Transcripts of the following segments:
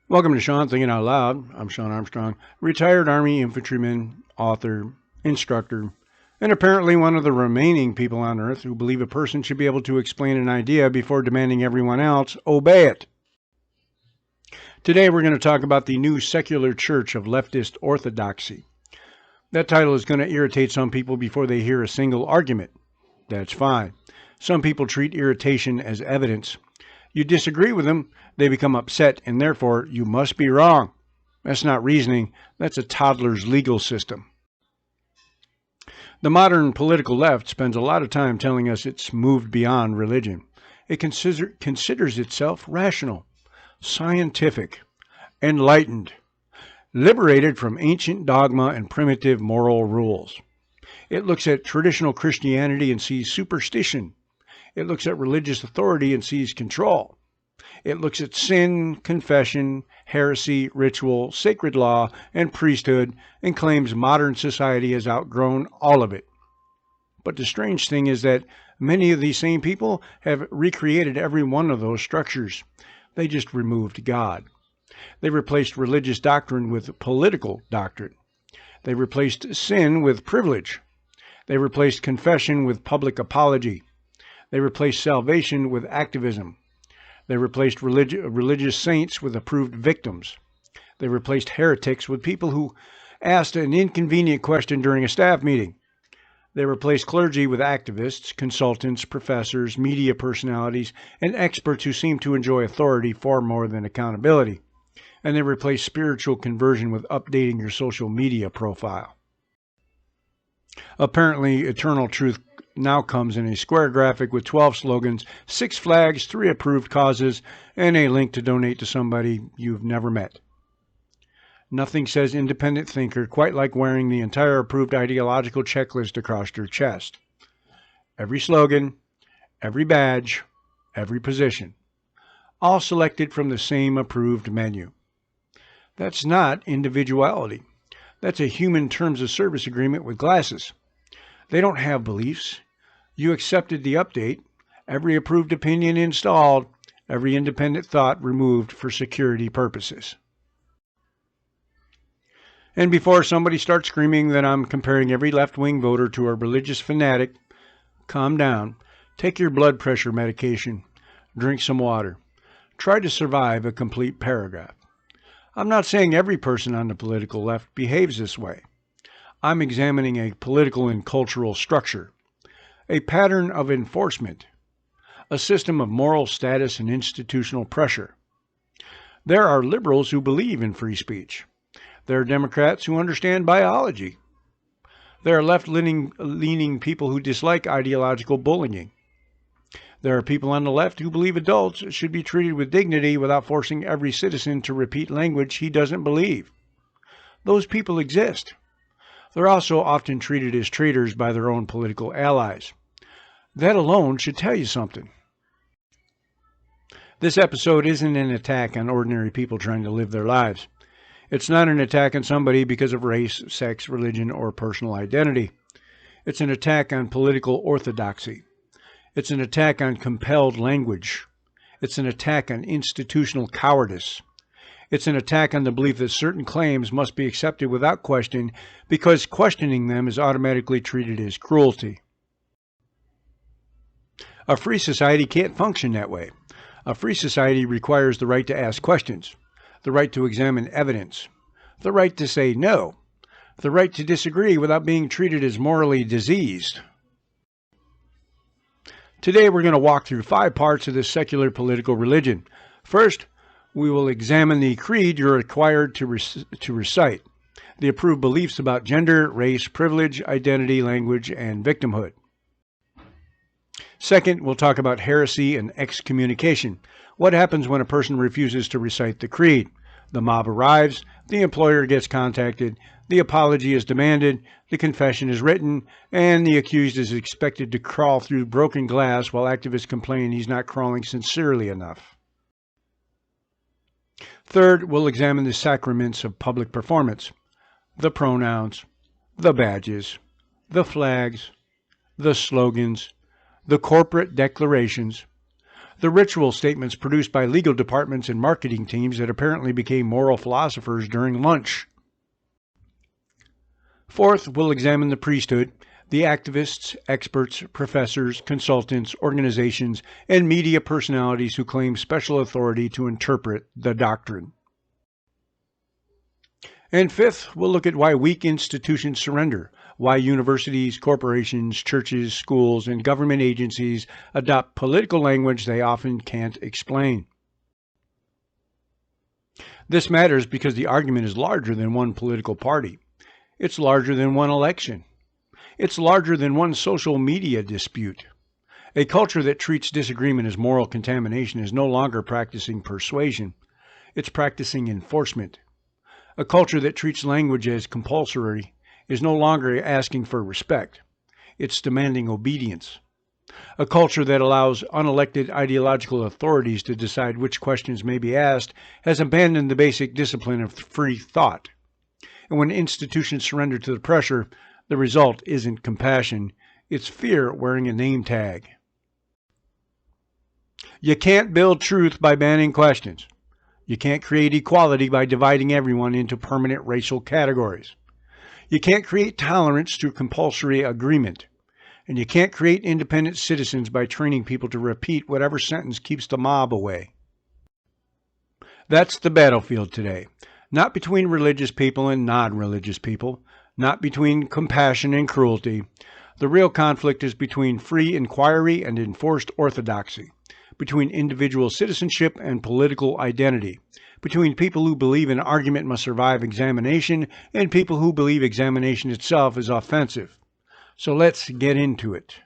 Welcome to Shawn Thinking Out Loud. I'm Shawn Armstrong, retired Army infantryman, author, instructor, and apparently one of the remaining people on Earth who believe a person should be able to explain an idea before demanding everyone else obey it. Today we're going to talk about the new secular church of leftist orthodoxy. That title is going to irritate some people before they hear a single argument. That's fine. Some people treat irritation as evidence. You disagree with them, they become upset, and therefore you must be wrong. That's not reasoning, that's a toddler's legal system. The modern political left spends a lot of time telling us it's moved beyond religion. It considers itself rational, scientific, enlightened, liberated from ancient dogma and primitive moral rules. It looks at traditional Christianity and sees superstition. It looks at religious authority and sees control. It looks at sin, confession, heresy, ritual, sacred law, and priesthood, and claims modern society has outgrown all of it. But the strange thing is that many of these same people have recreated every one of those structures. They just removed God. They replaced religious doctrine with political doctrine. They replaced sin with privilege. They replaced confession with public apology. They replaced salvation with activism. They replaced religious saints with approved victims. They replaced heretics with people who asked an inconvenient question during a staff meeting. They replaced clergy with activists, consultants, professors, media personalities, and experts who seem to enjoy authority far more than accountability. And they replaced spiritual conversion with updating your social media profile. Apparently, eternal truth now comes in a square graphic with 12 slogans, 6 flags, 3 approved causes, and a link to donate to somebody you've never met. Nothing says independent thinker quite like wearing the entire approved ideological checklist across your chest. Every slogan, every badge, every position, all selected from the same approved menu. That's not individuality. That's a human terms of service agreement with glasses. They don't have beliefs. You accepted the update, every approved opinion installed, every independent thought removed for security purposes. And before somebody starts screaming that I'm comparing every left-wing voter to a religious fanatic, calm down, take your blood pressure medication, drink some water, try to survive a complete paragraph. I'm not saying every person on the political left behaves this way. I'm examining a political and cultural structure, a pattern of enforcement, a system of moral status and institutional pressure. There are liberals who believe in free speech. There are Democrats who understand biology. There are left-leaning people who dislike ideological bullying. There are people on the left who believe adults should be treated with dignity without forcing every citizen to repeat language he doesn't believe. Those people exist. They're also often treated as traitors by their own political allies. That alone should tell you something. This episode isn't an attack on ordinary people trying to live their lives. It's not an attack on somebody because of race, sex, religion, or personal identity. It's an attack on political orthodoxy. It's an attack on compelled language. It's an attack on institutional cowardice. It's an attack on the belief that certain claims must be accepted without question because questioning them is automatically treated as cruelty. A free society can't function that way. A free society requires the right to ask questions, the right to examine evidence, the right to say no, the right to disagree without being treated as morally diseased. Today we're going to walk through 5 parts of this secular political religion. First, we will examine the creed you're required to recite, the approved beliefs about gender, race, privilege, identity, language, and victimhood. Second, we'll talk about heresy and excommunication. What happens when a person refuses to recite the creed? The mob arrives, the employer gets contacted, the apology is demanded, the confession is written, and the accused is expected to crawl through broken glass while activists complain he's not crawling sincerely enough. Third, we'll examine the sacraments of public performance, the pronouns, the badges, the flags, the slogans, the corporate declarations, The ritual statements produced by legal departments and marketing teams that apparently became moral philosophers during lunch. Fourth, we'll examine the priesthood, the activists, experts, professors, consultants, organizations, and media personalities who claim special authority to interpret the doctrine. And fifth, we'll look at why weak institutions surrender, why universities, corporations, churches, schools, and government agencies adopt political language they often can't explain. This matters because the argument is larger than one political party. It's larger than one election. It's larger than one social media dispute. A culture that treats disagreement as moral contamination is no longer practicing persuasion. It's practicing enforcement. A culture that treats language as compulsory is no longer asking for respect. It's demanding obedience. A culture that allows unelected ideological authorities to decide which questions may be asked has abandoned the basic discipline of free thought. And when institutions surrender to the pressure, the result isn't compassion, it's fear wearing a name tag. You can't build truth by banning questions. You can't create equality by dividing everyone into permanent racial categories. You can't create tolerance through compulsory agreement. And you can't create independent citizens by training people to repeat whatever sentence keeps the mob away. That's the battlefield today. Not between religious people and non-religious people. Not between compassion and cruelty. The real conflict is between free inquiry and enforced orthodoxy. Between individual citizenship and political identity. Between people who believe an argument must survive examination and people who believe examination itself is offensive. So let's get into it.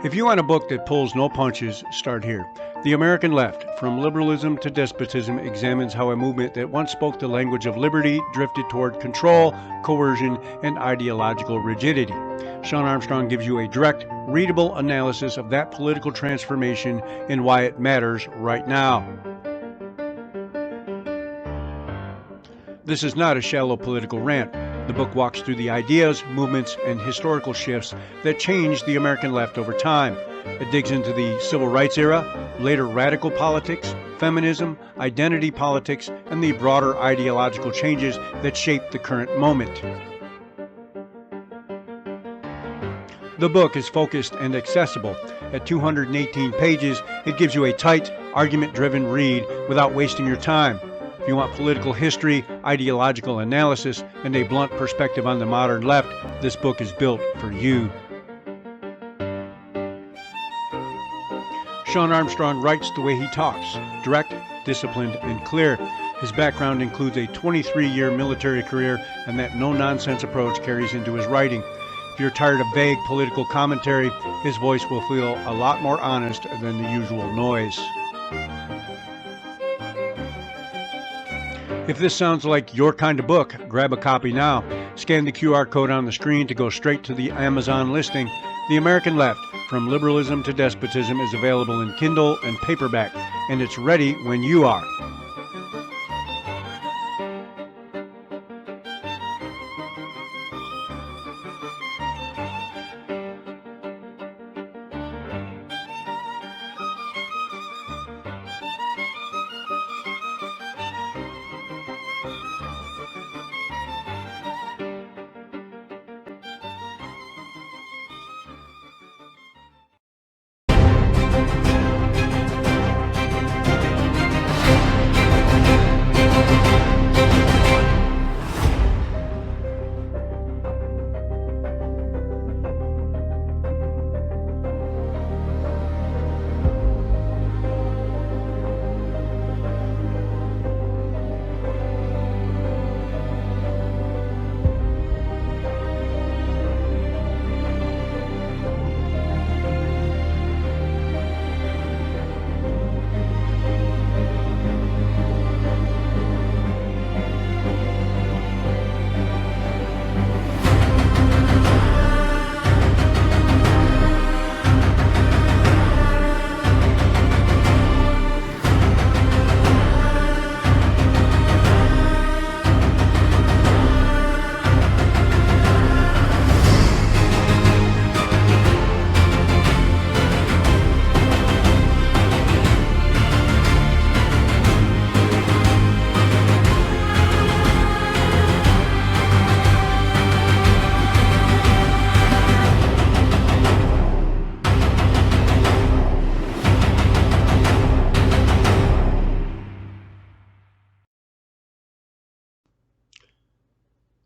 If you want a book that pulls no punches, start here. The American Left, From Liberalism to Despotism, examines how a movement that once spoke the language of liberty drifted toward control, coercion, and ideological rigidity. Shawn Armstrong gives you a direct, readable analysis of that political transformation and why it matters right now. This is not a shallow political rant. The book walks through the ideas, movements, and historical shifts that changed the American left over time. It digs into the civil rights era, later radical politics, feminism, identity politics, and the broader ideological changes that shaped the current moment. The book is focused and accessible. At 218 pages, it gives you a tight, argument-driven read without wasting your time. If you want political history, ideological analysis, and a blunt perspective on the modern left, this book is built for you. Shawn Armstrong writes the way he talks, direct, disciplined, and clear. His background includes a 23-year military career, and that no-nonsense approach carries into his writing. If you're tired of vague political commentary, his voice will feel a lot more honest than the usual noise. If this sounds like your kind of book, grab a copy now. Scan the QR code on the screen to go straight to the Amazon listing. The American Left, From Liberalism to Despotism is available in Kindle and paperback, and it's ready when you are.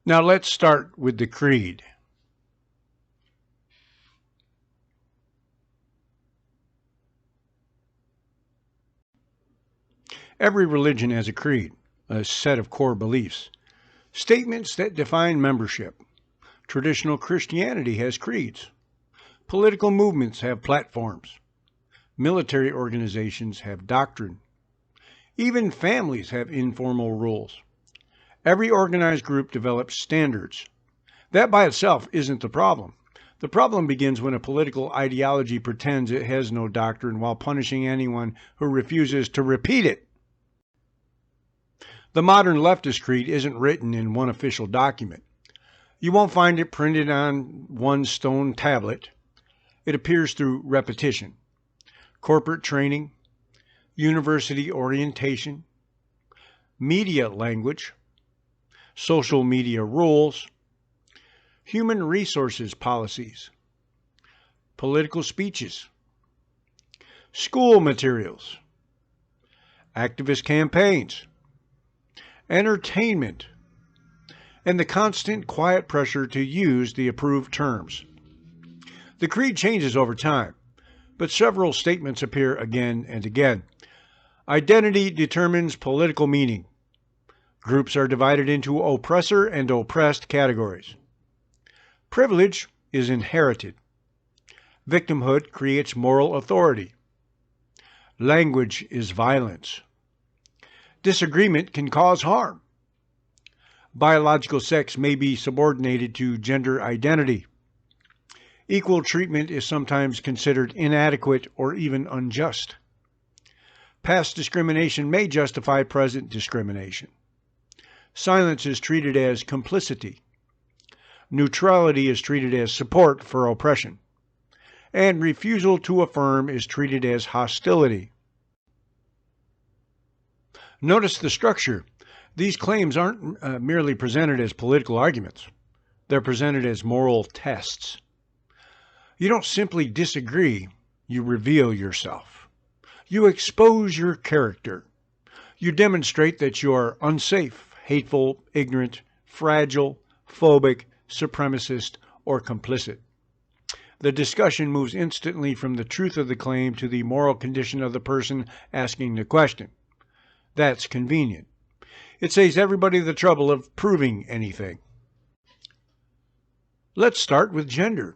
Now let's start with the creed. Every religion has a creed, a set of core beliefs, statements that define membership. Traditional Christianity has creeds. Political movements have platforms. Military organizations have doctrine. Even families have informal rules. Every organized group develops standards. That by itself isn't the problem. The problem begins when a political ideology pretends it has no doctrine while punishing anyone who refuses to repeat it. The modern leftist creed isn't written in one official document. You won't find it printed on one stone tablet. It appears through repetition, corporate training, university orientation, media language, social media rules, human resources policies, political speeches, school materials, activist campaigns, entertainment, and the constant quiet pressure to use the approved terms. The creed changes over time, but several statements appear again and again. Identity determines political meaning. Groups are divided into oppressor and oppressed categories. Privilege is inherited. Victimhood creates moral authority. Language is violence. Disagreement can cause harm. Biological sex may be subordinated to gender identity. Equal treatment is sometimes considered inadequate or even unjust. Past discrimination may justify present discrimination. Silence is treated as complicity. Neutrality is treated as support for oppression. And refusal to affirm is treated as hostility. Notice the structure. These claims aren't merely presented as political arguments. They're presented as moral tests. You don't simply disagree, you reveal yourself. You expose your character. You demonstrate that you are unsafe, hateful, ignorant, fragile, phobic, supremacist, or complicit. The discussion moves instantly from the truth of the claim to the moral condition of the person asking the question. That's convenient. It saves everybody the trouble of proving anything. Let's start with gender.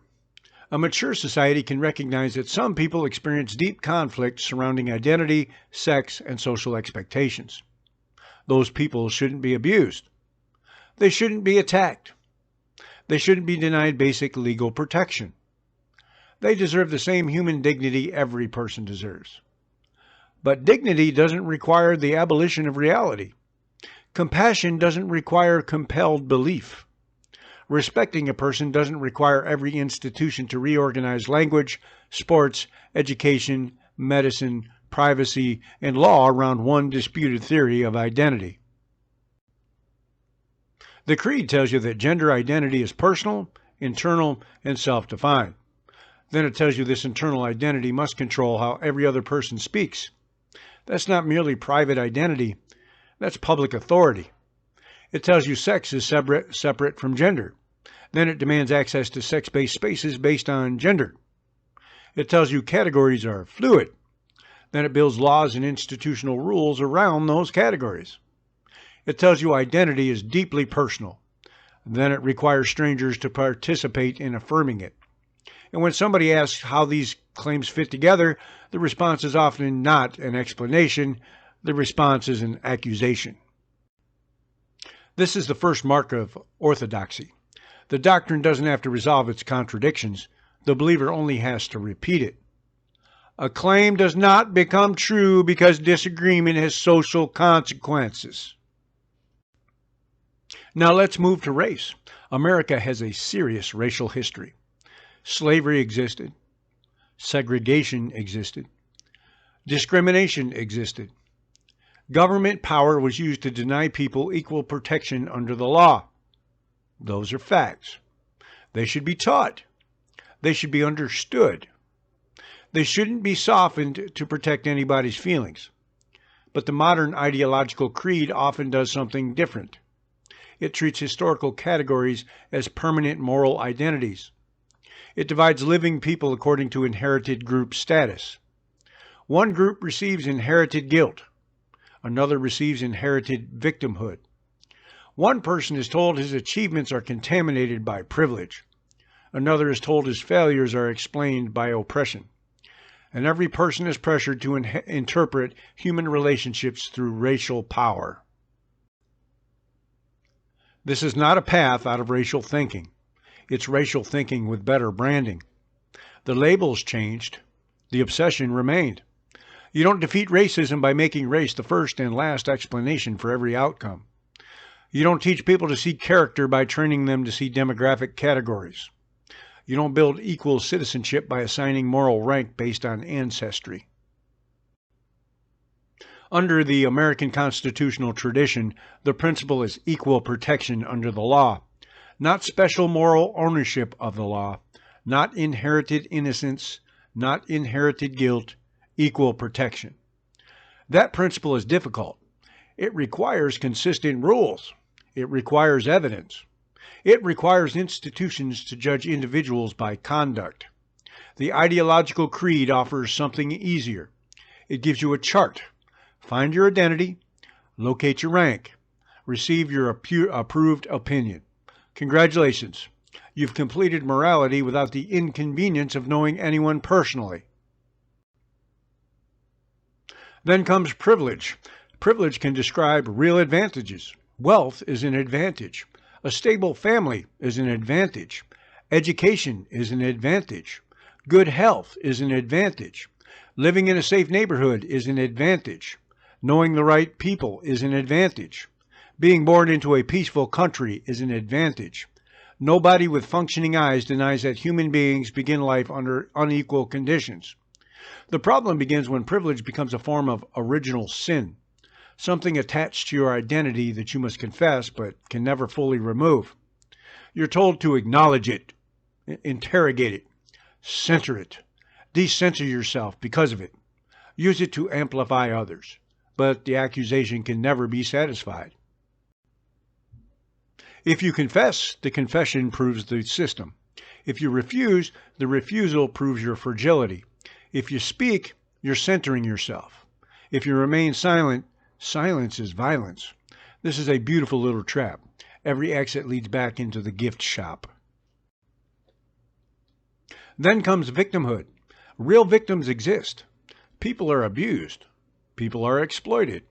A mature society can recognize that some people experience deep conflict surrounding identity, sex, and social expectations. Those people shouldn't be abused. They shouldn't be attacked. They shouldn't be denied basic legal protection. They deserve the same human dignity every person deserves. But dignity doesn't require the abolition of reality. Compassion doesn't require compelled belief. Respecting a person doesn't require every institution to reorganize language, sports, education, medicine, privacy, and law around one disputed theory of identity. The creed tells you that gender identity is personal, internal, and self-defined. Then it tells you this internal identity must control how every other person speaks. That's not merely private identity, that's public authority. It tells you sex is separate from gender. Then it demands access to sex-based spaces based on gender. It tells you categories are fluid. Then it builds laws and institutional rules around those categories. It tells you identity is deeply personal. Then it requires strangers to participate in affirming it. And when somebody asks how these claims fit together, the response is often not an explanation. The response is an accusation. This is the first mark of orthodoxy. The doctrine doesn't have to resolve its contradictions. The believer only has to repeat it. A claim does not become true because disagreement has social consequences. Now let's move to race. America has a serious racial history. Slavery existed. Segregation existed. Discrimination existed. Government power was used to deny people equal protection under the law. Those are facts. They should be taught. They should be understood. They shouldn't be softened to protect anybody's feelings. But the modern ideological creed often does something different. It treats historical categories as permanent moral identities. It divides living people according to inherited group status. One group receives inherited guilt. Another receives inherited victimhood. One person is told his achievements are contaminated by privilege. Another is told his failures are explained by oppression. And every person is pressured to interpret human relationships through racial power. This is not a path out of racial thinking. It's racial thinking with better branding. The labels changed. The obsession remained. You don't defeat racism by making race the first and last explanation for every outcome. You don't teach people to see character by training them to see demographic categories. You don't build equal citizenship by assigning moral rank based on ancestry. Under the American constitutional tradition, the principle is equal protection under the law, not special moral ownership of the law, not inherited innocence, not inherited guilt, equal protection. That principle is difficult. It requires consistent rules. It requires evidence. It requires institutions to judge individuals by conduct. The ideological creed offers something easier. It gives you a chart. Find your identity, locate your rank, receive your approved opinion. Congratulations. You've completed morality without the inconvenience of knowing anyone personally. Then comes privilege. Privilege can describe real advantages. Wealth is an advantage. A stable family is an advantage. Education is an advantage. Good health is an advantage. Living in a safe neighborhood is an advantage. Knowing the right people is an advantage. Being born into a peaceful country is an advantage. Nobody with functioning eyes denies that human beings begin life under unequal conditions. The problem begins when privilege becomes a form of original sin, something attached to your identity that you must confess but can never fully remove. You're told to acknowledge it, interrogate it, censor it, decensor yourself because of it, use it to amplify others. But the accusation can never be satisfied. If you confess, the confession proves the system. If you refuse, the refusal proves your fragility. If you speak, you're centering yourself. If you remain silent, silence is violence. This is a beautiful little trap. Every exit leads back into the gift shop. Then comes victimhood. Real victims exist. People are abused. People are exploited.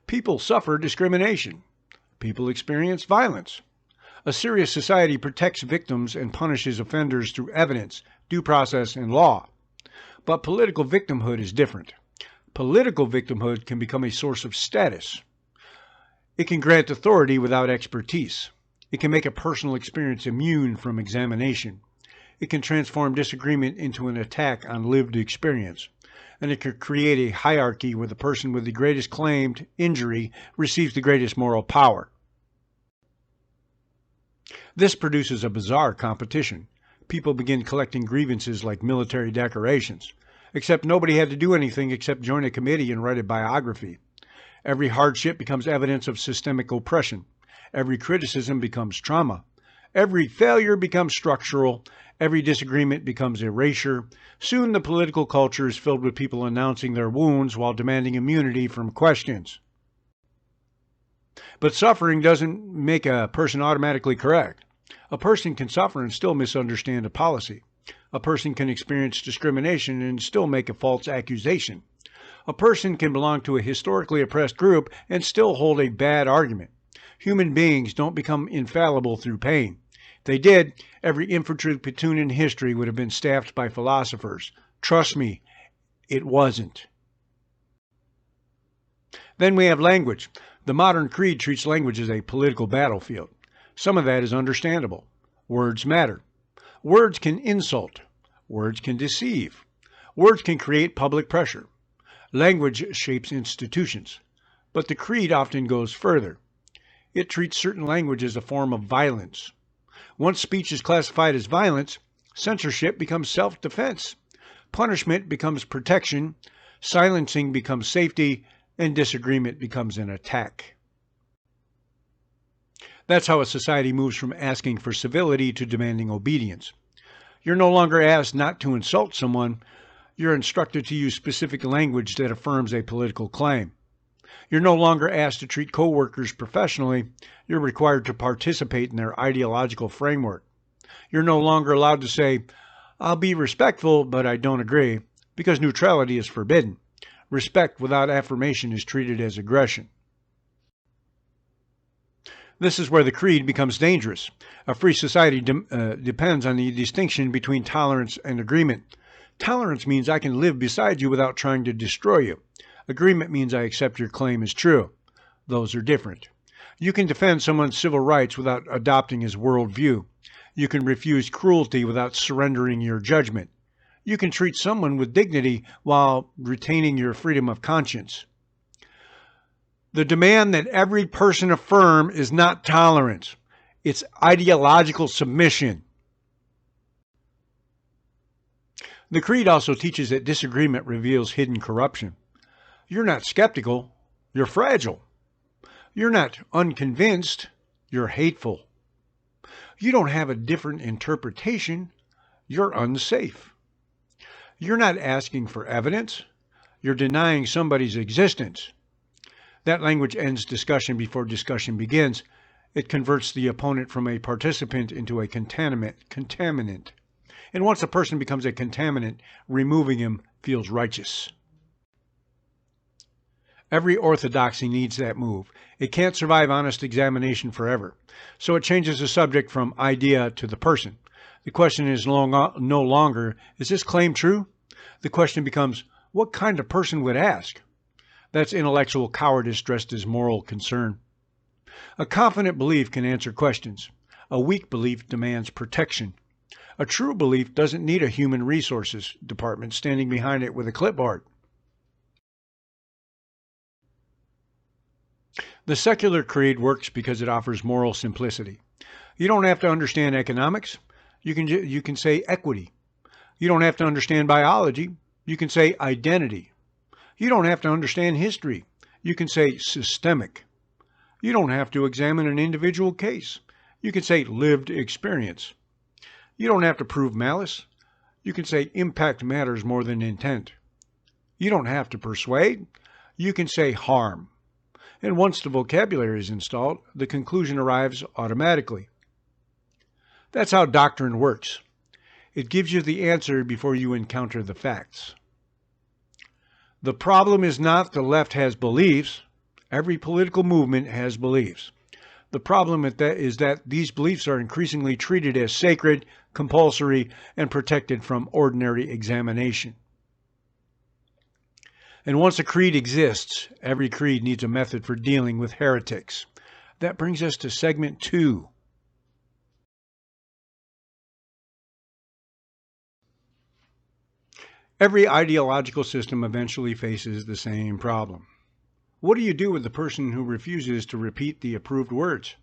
People suffer discrimination. People experience violence. A serious society protects victims and punishes offenders through evidence, due process, and law. But political victimhood is different. Political victimhood can become a source of status. It can grant authority without expertise. It can make a personal experience immune from examination. It can transform disagreement into an attack on lived experience. And it could create a hierarchy where the person with the greatest claimed injury receives the greatest moral power. This produces a bizarre competition. People begin collecting grievances like military decorations, except nobody had to do anything except join a committee and write a biography. Every hardship becomes evidence of systemic oppression. Every criticism becomes trauma. Every failure becomes structural. Every disagreement becomes erasure. Soon the political culture is filled with people announcing their wounds while demanding immunity from questions. But suffering doesn't make a person automatically correct. A person can suffer and still misunderstand a policy. A person can experience discrimination and still make a false accusation. A person can belong to a historically oppressed group and still hold a bad argument. Human beings don't become infallible through pain. If they did, every infantry platoon in history would have been staffed by philosophers. Trust me, it wasn't. Then we have language. The modern creed treats language as a political battlefield. Some of that is understandable. Words matter. Words can insult. Words can deceive. Words can create public pressure. Language shapes institutions. But the creed often goes further. It treats certain language as a form of violence. Once speech is classified as violence, censorship becomes self-defense. Punishment becomes protection. Silencing becomes safety. And disagreement becomes an attack. That's how a society moves from asking for civility to demanding obedience. You're no longer asked not to insult someone. You're instructed to use specific language that affirms a political claim. You're no longer asked to treat coworkers professionally. You're required to participate in their ideological framework. You're no longer allowed to say, "I'll be respectful, but I don't agree," because neutrality is forbidden. Respect without affirmation is treated as aggression. This is where the creed becomes dangerous. A free society depends on the distinction between tolerance and agreement. Tolerance means I can live beside you without trying to destroy you. Agreement means I accept your claim as true. Those are different. You can defend someone's civil rights without adopting his worldview. You can refuse cruelty without surrendering your judgment. You can treat someone with dignity while retaining your freedom of conscience. The demand that every person affirm is not tolerance. It's ideological submission. The creed also teaches that disagreement reveals hidden corruption. You're not skeptical, you're fragile. You're not unconvinced, you're hateful. You don't have a different interpretation, you're unsafe. You're not asking for evidence, you're denying somebody's existence. That language ends discussion before discussion begins. It converts the opponent from a participant into a contaminant. And once a person becomes a contaminant, removing him feels righteous. Every orthodoxy needs that move. It can't survive honest examination forever. So it changes the subject from idea to the person. The question is no longer, is this claim true? The question becomes, what kind of person would ask? That's intellectual cowardice dressed as moral concern. A confident belief can answer questions. A weak belief demands protection. A true belief doesn't need a human resources department standing behind it with a clipboard. The secular creed works because it offers moral simplicity. You don't have to understand economics. You can say equity. You don't have to understand biology. You can say identity. You don't have to understand history. You can say systemic. You don't have to examine an individual case. You can say lived experience. You don't have to prove malice. You can say impact matters more than intent. You don't have to persuade. You can say harm. And once the vocabulary is installed, the conclusion arrives automatically. That's how doctrine works. It gives you the answer before you encounter the facts. The problem is not the left has beliefs. Every political movement has beliefs. The problem is that these beliefs are increasingly treated as sacred, compulsory, and protected from ordinary examination. And once a creed exists, every creed needs a method for dealing with heretics. That brings us to segment 2. Every ideological system eventually faces the same problem. What do you do with the person who refuses to repeat the approved words?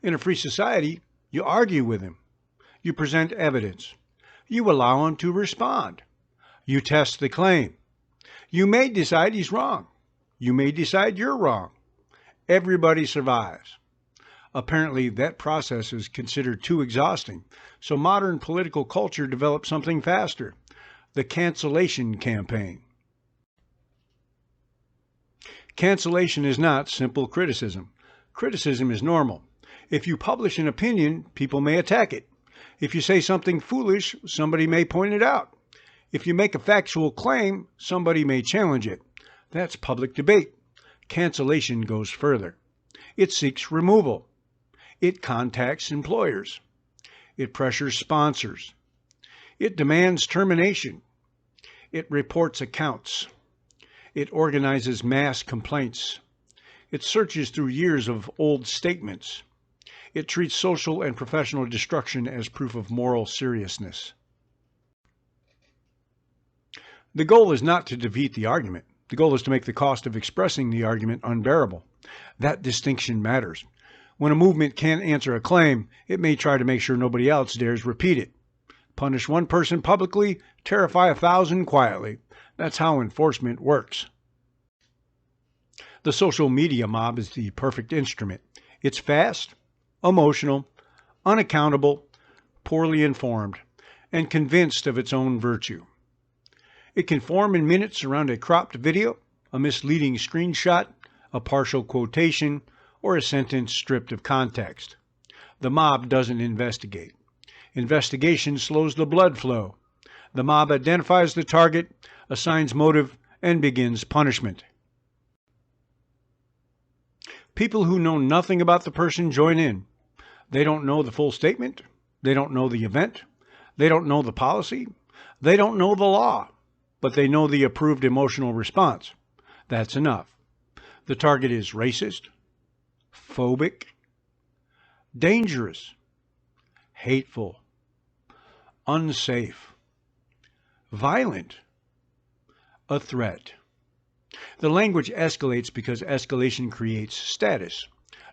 In a free society, you argue with him. You present evidence. You allow him to respond. You test the claim. You may decide he's wrong. You may decide you're wrong. Everybody survives. Apparently, that process is considered too exhausting, so modern political culture developed something faster: the cancellation campaign. Cancellation is not simple criticism. Criticism is normal. If you publish an opinion, people may attack it. If you say something foolish, somebody may point it out. If you make a factual claim, somebody may challenge it. That's public debate. Cancellation goes further. It seeks removal. It contacts employers. It pressures sponsors. It demands termination. It reports accounts. It organizes mass complaints. It searches through years of old statements. It treats social and professional destruction as proof of moral seriousness. The goal is not to defeat the argument. The goal is to make the cost of expressing the argument unbearable. That distinction matters. When a movement can't answer a claim, it may try to make sure nobody else dares repeat it. Punish one person publicly, terrify 1,000 quietly. That's how enforcement works. The social media mob is the perfect instrument. It's fast, emotional, unaccountable, poorly informed, and convinced of its own virtue. It can form in minutes around a cropped video, a misleading screenshot, a partial quotation, or a sentence stripped of context. The mob doesn't investigate. Investigation slows the blood flow. The mob identifies the target, assigns motive, and begins punishment. People who know nothing about the person join in. They don't know the full statement. They don't know the event. They don't know the policy. They don't know the law, but they know the approved emotional response. That's enough. The target is racist, phobic, dangerous, hateful, unsafe, violent, a threat. The language escalates because escalation creates status.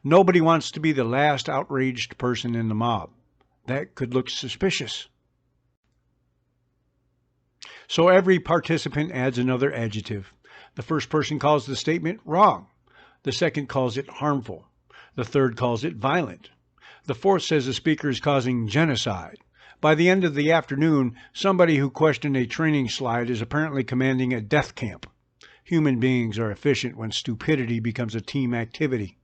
Nobody wants to be the last outraged person in the mob. That could look suspicious. So every participant adds another adjective. The first person calls the statement wrong. The second calls it harmful. The third calls it violent. The fourth says the speaker is causing genocide. By the end of the afternoon, somebody who questioned a training slide is apparently commanding a death camp. Human beings are efficient when stupidity becomes a team activity.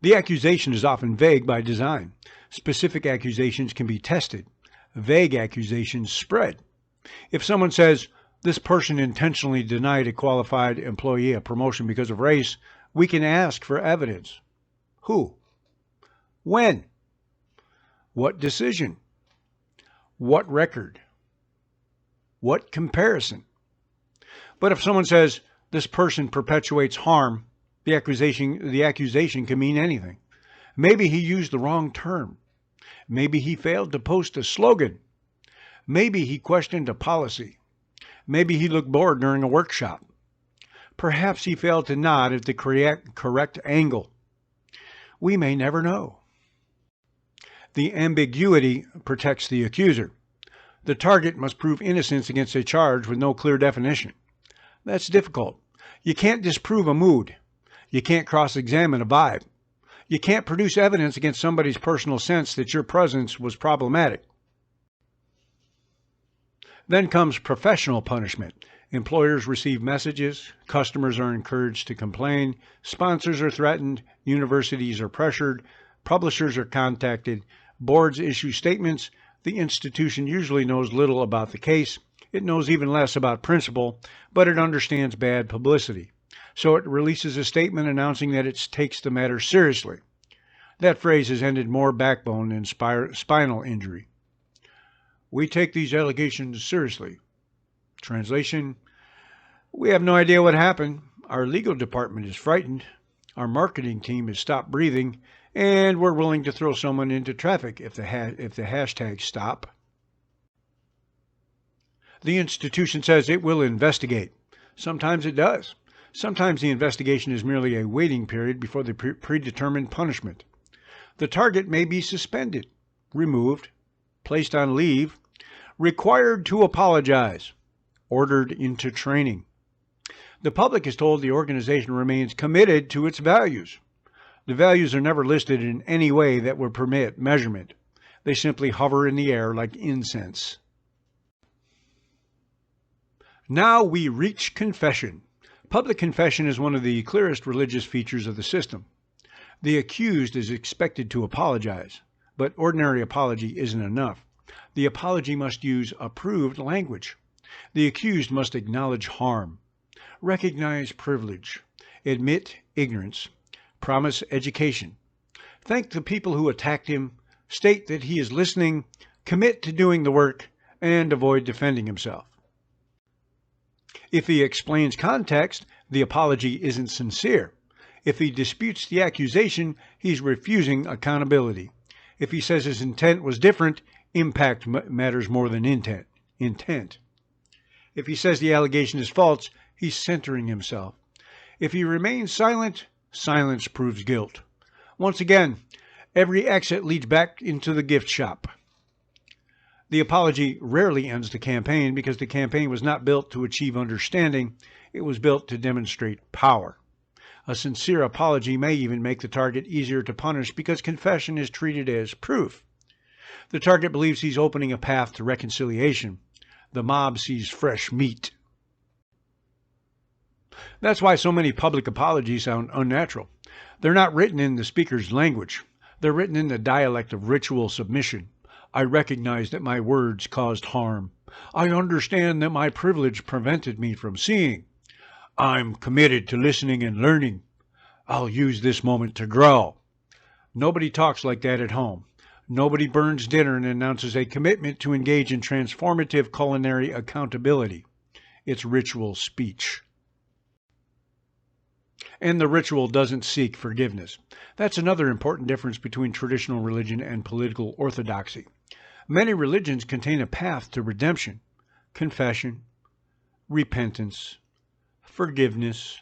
The accusation is often vague by design. Specific accusations can be tested. Vague accusations spread. If someone says, "This person intentionally denied a qualified employee a promotion because of race," we can ask for evidence. Who? When? What decision? What record? What comparison? But if someone says, "This person perpetuates harm," the accusation can mean anything. Maybe he used the wrong term. Maybe he failed to post a slogan. Maybe he questioned a policy. Maybe he looked bored during a workshop. Perhaps he failed to nod at the correct angle. We may never know. The ambiguity protects the accuser. The target must prove innocence against a charge with no clear definition. That's difficult. You can't disprove a mood. You can't cross-examine a vibe. You can't produce evidence against somebody's personal sense that your presence was problematic. Then comes professional punishment. Employers receive messages, customers are encouraged to complain, sponsors are threatened, universities are pressured, publishers are contacted, boards issue statements. The institution usually knows little about the case. It knows even less about principle, but it understands bad publicity. So it releases a statement announcing that it takes the matter seriously. That phrase has ended more backbone than spinal injury. We take these allegations seriously. Translation: we have no idea what happened. Our legal department is frightened. Our marketing team has stopped breathing, and we're willing to throw someone into traffic if the hashtags stop. The institution says it will investigate. Sometimes it does. Sometimes the investigation is merely a waiting period before the predetermined punishment. The target may be suspended, removed, placed on leave, required to apologize, ordered into training. The public is told the organization remains committed to its values. The values are never listed in any way that would permit measurement. They simply hover in the air like incense. Now we reach confession. Public confession is one of the clearest religious features of the system. The accused is expected to apologize, but ordinary apology isn't enough. The apology must use approved language. The accused must acknowledge harm, recognize privilege, admit ignorance, promise education, thank the people who attacked him, state that he is listening, commit to doing the work, and avoid defending himself. If he explains context, the apology isn't sincere. If he disputes the accusation, he's refusing accountability. If he says his intent was different, impact matters more than intent. If he says the allegation is false, he's centering himself. If he remains silent, silence proves guilt. Once again, every exit leads back into the gift shop. The apology rarely ends the campaign because the campaign was not built to achieve understanding. It was built to demonstrate power. A sincere apology may even make the target easier to punish because confession is treated as proof. The target believes he's opening a path to reconciliation. The mob sees fresh meat. That's why so many public apologies sound unnatural. They're not written in the speaker's language. They're written in the dialect of ritual submission. I recognize that my words caused harm. I understand that my privilege prevented me from seeing. I'm committed to listening and learning. I'll use this moment to grow. Nobody talks like that at home. Nobody burns dinner and announces a commitment to engage in transformative culinary accountability. It's ritual speech. And the ritual doesn't seek forgiveness. That's another important difference between traditional religion and political orthodoxy. Many religions contain a path to redemption, confession, repentance, forgiveness,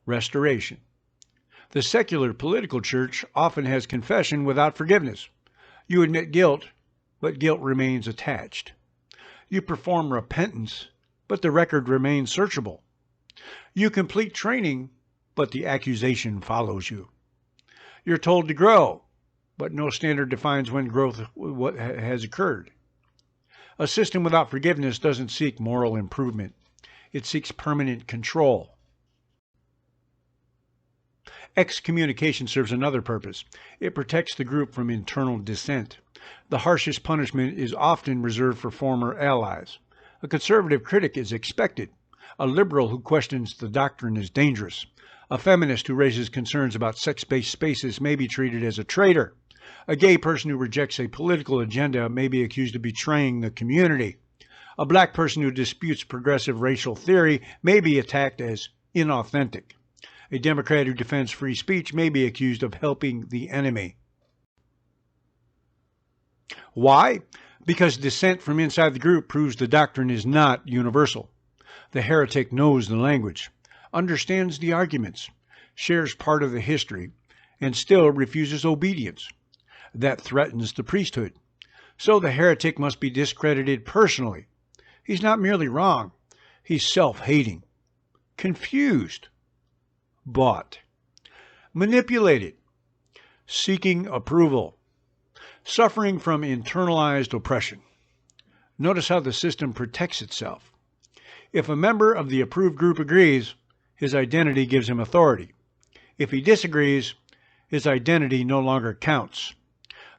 restoration. The secular political church often has confession without forgiveness. You admit guilt, but guilt remains attached. You perform repentance, but the record remains searchable. You complete training, but the accusation follows you. You're told to grow, but no standard defines when growth has occurred. A system without forgiveness doesn't seek moral improvement. It seeks permanent control. Excommunication serves another purpose. It protects the group from internal dissent. The harshest punishment is often reserved for former allies. A conservative critic is expected. A liberal who questions the doctrine is dangerous. A feminist who raises concerns about sex-based spaces may be treated as a traitor. A gay person who rejects a political agenda may be accused of betraying the community. A black person who disputes progressive racial theory may be attacked as inauthentic. A Democrat who defends free speech may be accused of helping the enemy. Why? Because dissent from inside the group proves the doctrine is not universal. The heretic knows the language, understands the arguments, shares part of the history, and still refuses obedience. That threatens the priesthood. So the heretic must be discredited personally. He's not merely wrong. He's self-hating, confused, bought, manipulated, seeking approval, suffering from internalized oppression. Notice how the system protects itself. If a member of the approved group agrees, his identity gives him authority. If he disagrees, his identity no longer counts.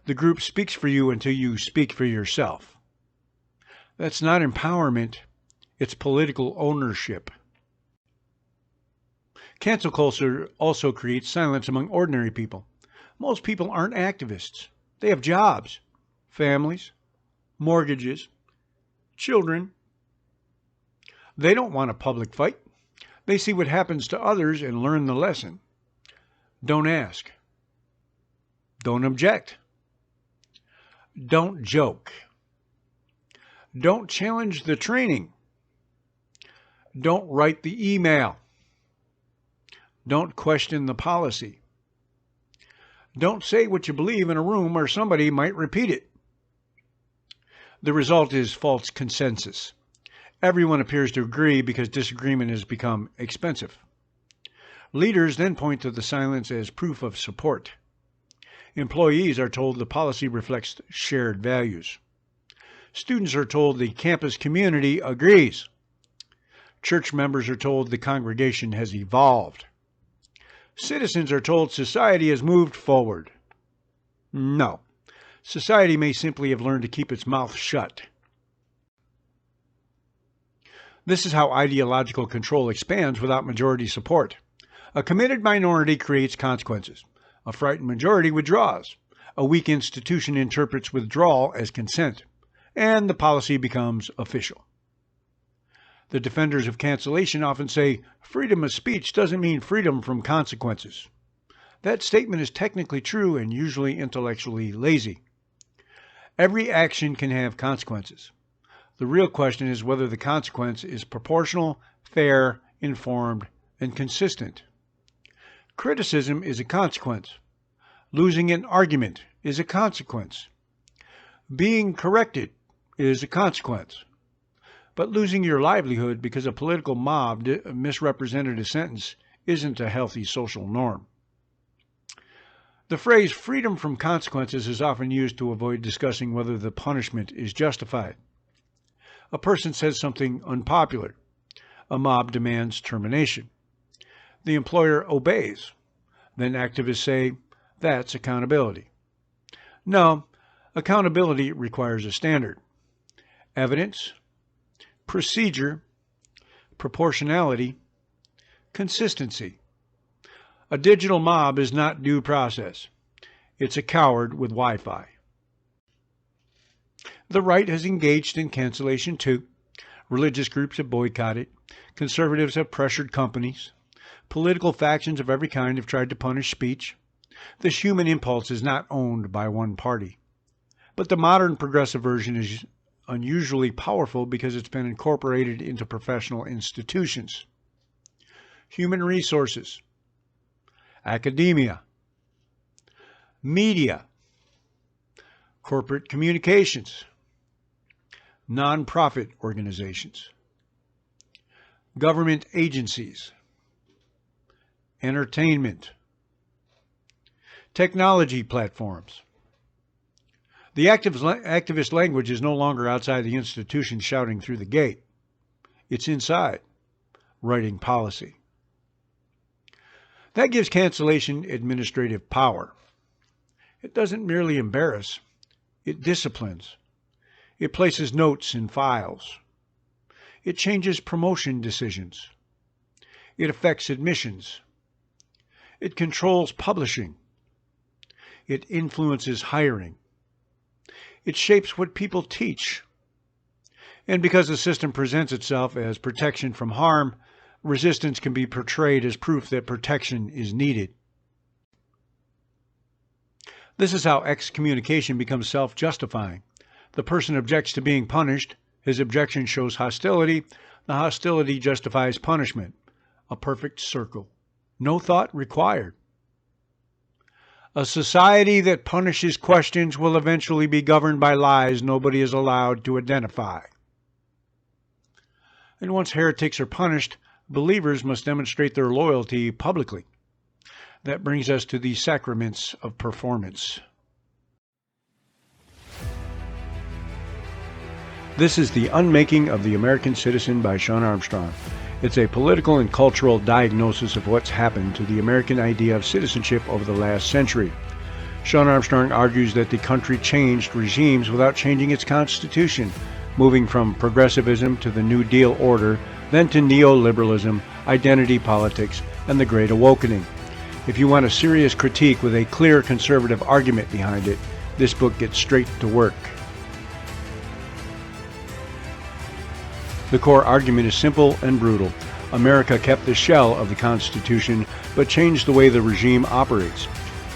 The group speaks for you until you speak for yourself. That's not empowerment, it's political ownership. Cancel culture also creates silence among ordinary people. Most people aren't activists. They have jobs, families, mortgages, children. They don't want a public fight. They see what happens to others and learn the lesson. Don't ask. Don't object. Don't joke. Don't challenge the training. Don't write the email. Don't question the policy. Don't say what you believe in a room where somebody might repeat it. The result is false consensus. Everyone appears to agree because disagreement has become expensive. Leaders then point to the silence as proof of support. Employees are told the policy reflects shared values. Students are told the campus community agrees. Church members are told the congregation has evolved. Citizens are told society has moved forward. No, society may simply have learned to keep its mouth shut. This is how ideological control expands without majority support. A committed minority creates consequences. A frightened majority withdraws. A weak institution interprets withdrawal as consent, and the policy becomes official. The defenders of cancellation often say, freedom of speech doesn't mean freedom from consequences. That statement is technically true and usually intellectually lazy. Every action can have consequences. The real question is whether the consequence is proportional, fair, informed, and consistent. Criticism is a consequence. Losing an argument is a consequence. Being corrected is a consequence. But losing your livelihood because a political mob misrepresented a sentence isn't a healthy social norm. The phrase freedom from consequences is often used to avoid discussing whether the punishment is justified. A person says something unpopular. A mob demands termination. The employer obeys. Then activists say, that's accountability. No, accountability requires a standard. Evidence, procedure, proportionality, consistency. A digital mob is not due process. It's a coward with Wi-Fi. The right has engaged in cancellation too. Religious groups have boycotted. Conservatives have pressured companies. Political factions of every kind have tried to punish speech. This human impulse is not owned by one party. But the modern progressive version is unusually powerful because it's been incorporated into professional institutions. Human resources, academia, media, corporate communications, nonprofit organizations, government agencies, entertainment, technology platforms. The activist language is no longer outside the institution shouting through the gate. It's inside, writing policy. That gives cancellation administrative power. It doesn't merely embarrass, it disciplines. It places notes in files. It changes promotion decisions. It affects admissions. It controls publishing. It influences hiring. It shapes what people teach. And because the system presents itself as protection from harm, resistance can be portrayed as proof that protection is needed. This is how excommunication becomes self-justifying. The person objects to being punished. His objection shows hostility. The hostility justifies punishment. A perfect circle. No thought required. A society that punishes questions will eventually be governed by lies nobody is allowed to identify. And once heretics are punished, believers must demonstrate their loyalty publicly. That brings us to the sacraments of performance. This is The Unmaking of the American Citizen by Shawn Armstrong. It's a political and cultural diagnosis of what's happened to the American idea of citizenship over the last century. Shawn Armstrong argues that the country changed regimes without changing its constitution, moving from progressivism to the New Deal order, then to neoliberalism, identity politics, and the Great Awakening. If you want a serious critique with a clear conservative argument behind it, this book gets straight to work. The core argument is simple and brutal. America kept the shell of the Constitution, but changed the way the regime operates.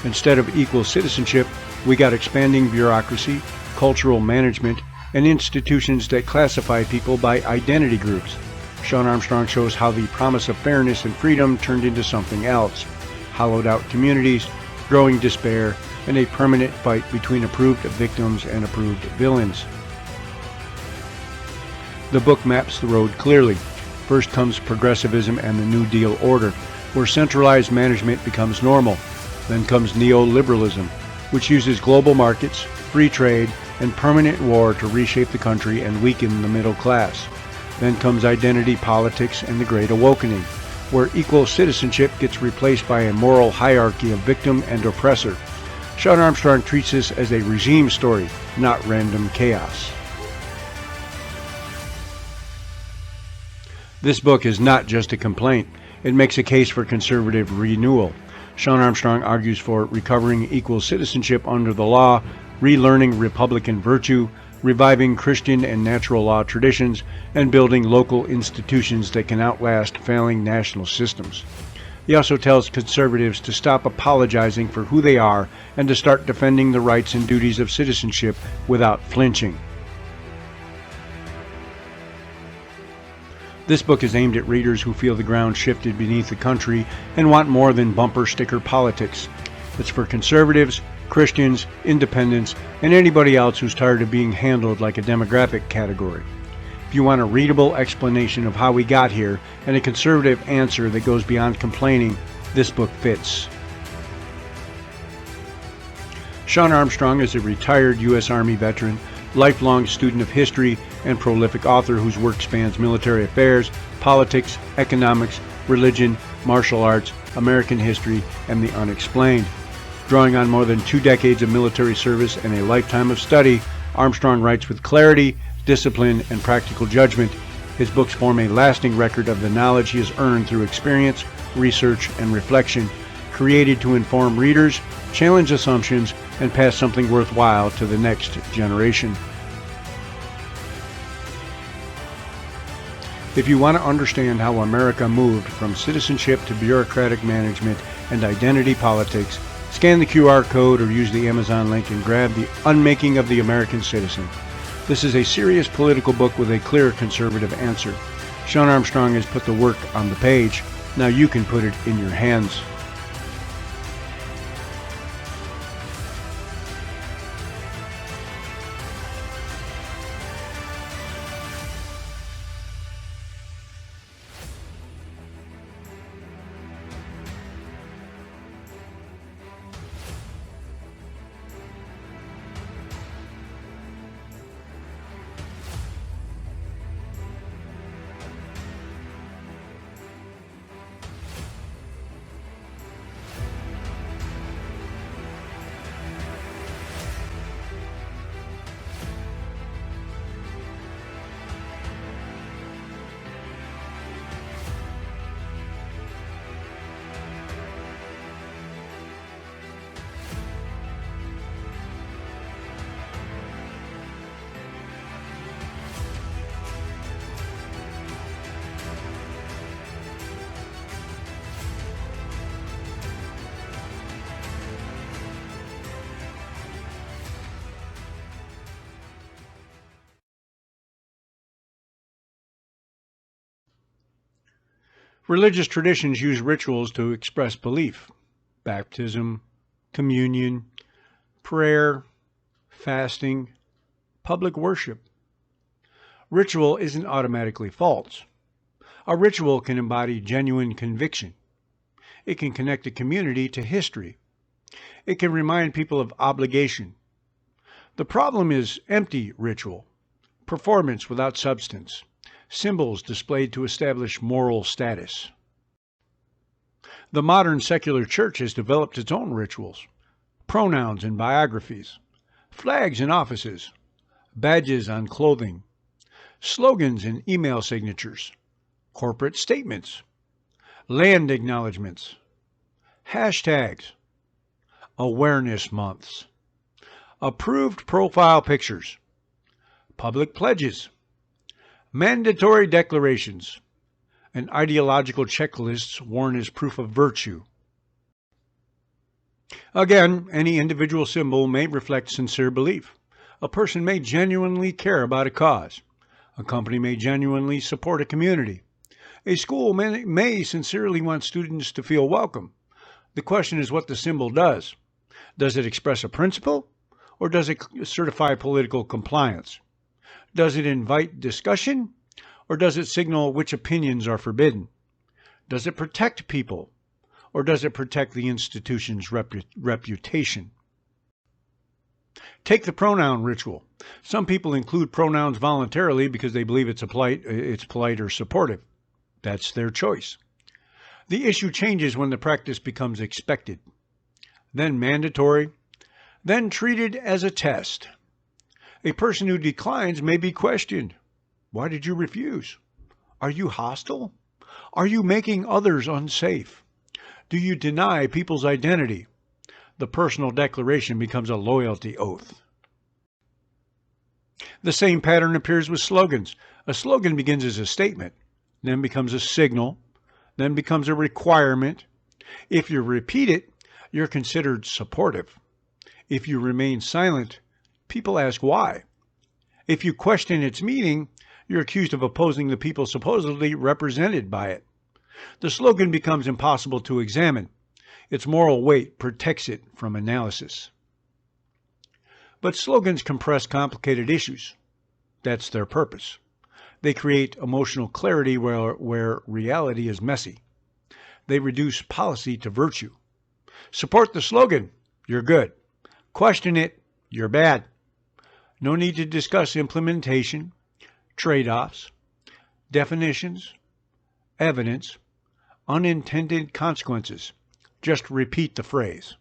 Instead of equal citizenship, we got expanding bureaucracy, cultural management, and institutions that classify people by identity groups. Shawn Armstrong shows how the promise of fairness and freedom turned into something else. Hollowed out communities, growing despair, and a permanent fight between approved victims and approved villains. The book maps the road clearly. First comes progressivism and the New Deal order, where centralized management becomes normal. Then comes neoliberalism, which uses global markets, free trade, and permanent war to reshape the country and weaken the middle class. Then comes identity politics and the Great Awakening, where equal citizenship gets replaced by a moral hierarchy of victim and oppressor. Shawn Armstrong treats this as a regime story, not random chaos. This book is not just a complaint. It makes a case for conservative renewal. Shawn Armstrong argues for recovering equal citizenship under the law, relearning Republican virtue, reviving Christian and natural law traditions, and building local institutions that can outlast failing national systems. He also tells conservatives to stop apologizing for who they are and to start defending the rights and duties of citizenship without flinching. This book is aimed at readers who feel the ground shifted beneath the country and want more than bumper sticker politics. It's for conservatives, Christians, independents, and anybody else who's tired of being handled like a demographic category. If you want a readable explanation of how we got here and a conservative answer that goes beyond complaining, this book fits. Shawn Armstrong is a retired U.S. Army veteran, lifelong student of history, and prolific author whose work spans military affairs, politics, economics, religion, martial arts, American history, and the unexplained. Drawing on more than 2 decades of military service and a lifetime of study, Armstrong writes with clarity, discipline, and practical judgment. His books form a lasting record of the knowledge he has earned through experience, research, and reflection, created to inform readers, challenge assumptions, and pass something worthwhile to the next generation. If you want to understand how America moved from citizenship to bureaucratic management and identity politics, scan the QR code or use the Amazon link and grab The Unmaking of the American Citizen. This is a serious political book with a clear conservative answer. Shawn Armstrong has put the work on the page. Now you can put it in your hands. Religious traditions use rituals to express belief. Baptism, communion, prayer, fasting, public worship. Ritual isn't automatically false. A ritual can embody genuine conviction. It can connect a community to history. It can remind people of obligation. The problem is empty ritual, performance without substance, symbols displayed to establish moral status. The modern secular church has developed its own rituals, pronouns in biographies, flags in offices, badges on clothing, slogans in email signatures, corporate statements, land acknowledgments, hashtags, awareness months, approved profile pictures, public pledges, mandatory declarations, and ideological checklists worn as proof of virtue. Again, any individual symbol may reflect sincere belief. A person may genuinely care about a cause. A company may genuinely support a community. A school may sincerely want students to feel welcome. The question is what the symbol does. Does it express a principle, or does it certify political compliance? Does it invite discussion, or does it signal which opinions are forbidden? Does it protect people, or does it protect the institution's reputation? Take the pronoun ritual. Some people include pronouns voluntarily because they believe it's polite or supportive. That's their choice. The issue changes when the practice becomes expected, then mandatory, then treated as a test. A person who declines may be questioned. Why did you refuse? Are you hostile? Are you making others unsafe? Do you deny people's identity? The personal declaration becomes a loyalty oath. The same pattern appears with slogans. A slogan begins as a statement, then becomes a signal, then becomes a requirement. If you repeat it, you're considered supportive. If you remain silent, people ask why. If you question its meaning, you're accused of opposing the people supposedly represented by it. The slogan becomes impossible to examine. Its moral weight protects it from analysis. But slogans compress complicated issues. That's their purpose. They create emotional clarity where reality is messy. They reduce policy to virtue. Support the slogan, you're good. Question it, you're bad. No need to discuss implementation, trade-offs, definitions, evidence, unintended consequences. Just repeat the phrase.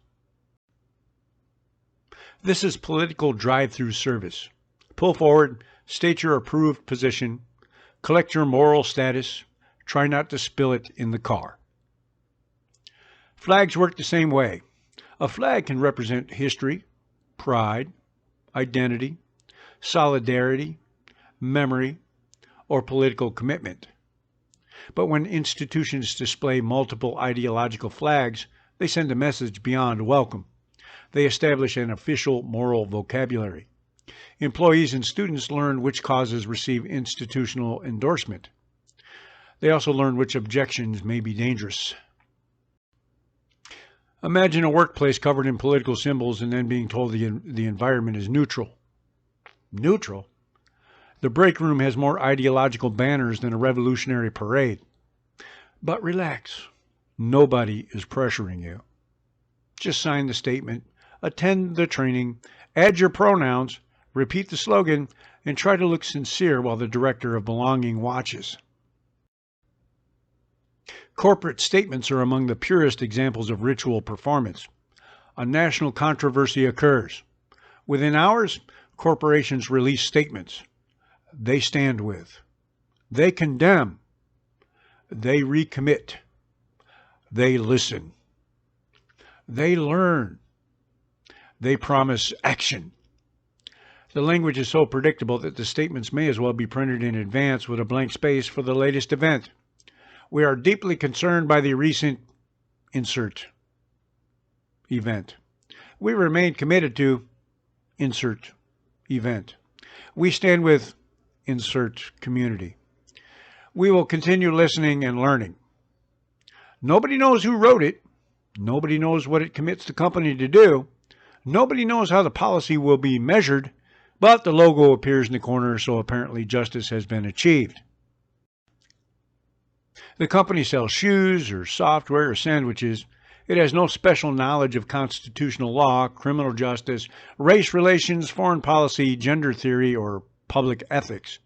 This is political drive-through service. Pull forward, state your approved position, collect your moral status, try not to spill it in the car. Flags work the same way. A flag can represent history, pride, identity, solidarity, memory, or political commitment. But when institutions display multiple ideological flags, they send a message beyond welcome. They establish an official moral vocabulary. Employees and students learn which causes receive institutional endorsement. They also learn which objections may be dangerous. Imagine a workplace covered in political symbols and then being told the environment is neutral. Neutral? The break room has more ideological banners than a revolutionary parade. But relax. Nobody is pressuring you. Just sign the statement, attend the training, add your pronouns, repeat the slogan, and try to look sincere while the director of belonging watches. Corporate statements are among the purest examples of ritual performance. A national controversy occurs. Within hours, corporations release statements. They stand with. They condemn. They recommit. They listen. They learn. They promise action. The language is so predictable that the statements may as well be printed in advance with a blank space for the latest event. We are deeply concerned by the recent insert event. We remain committed to insert event. We stand with insert community. We will continue listening and learning. Nobody knows who wrote it. Nobody knows what it commits the company to do. Nobody knows how the policy will be measured, but the logo appears in the corner, so apparently justice has been achieved. The company sells shoes or software or sandwiches. It has no special knowledge of constitutional law, criminal justice, race relations, foreign policy, gender theory, or public ethics.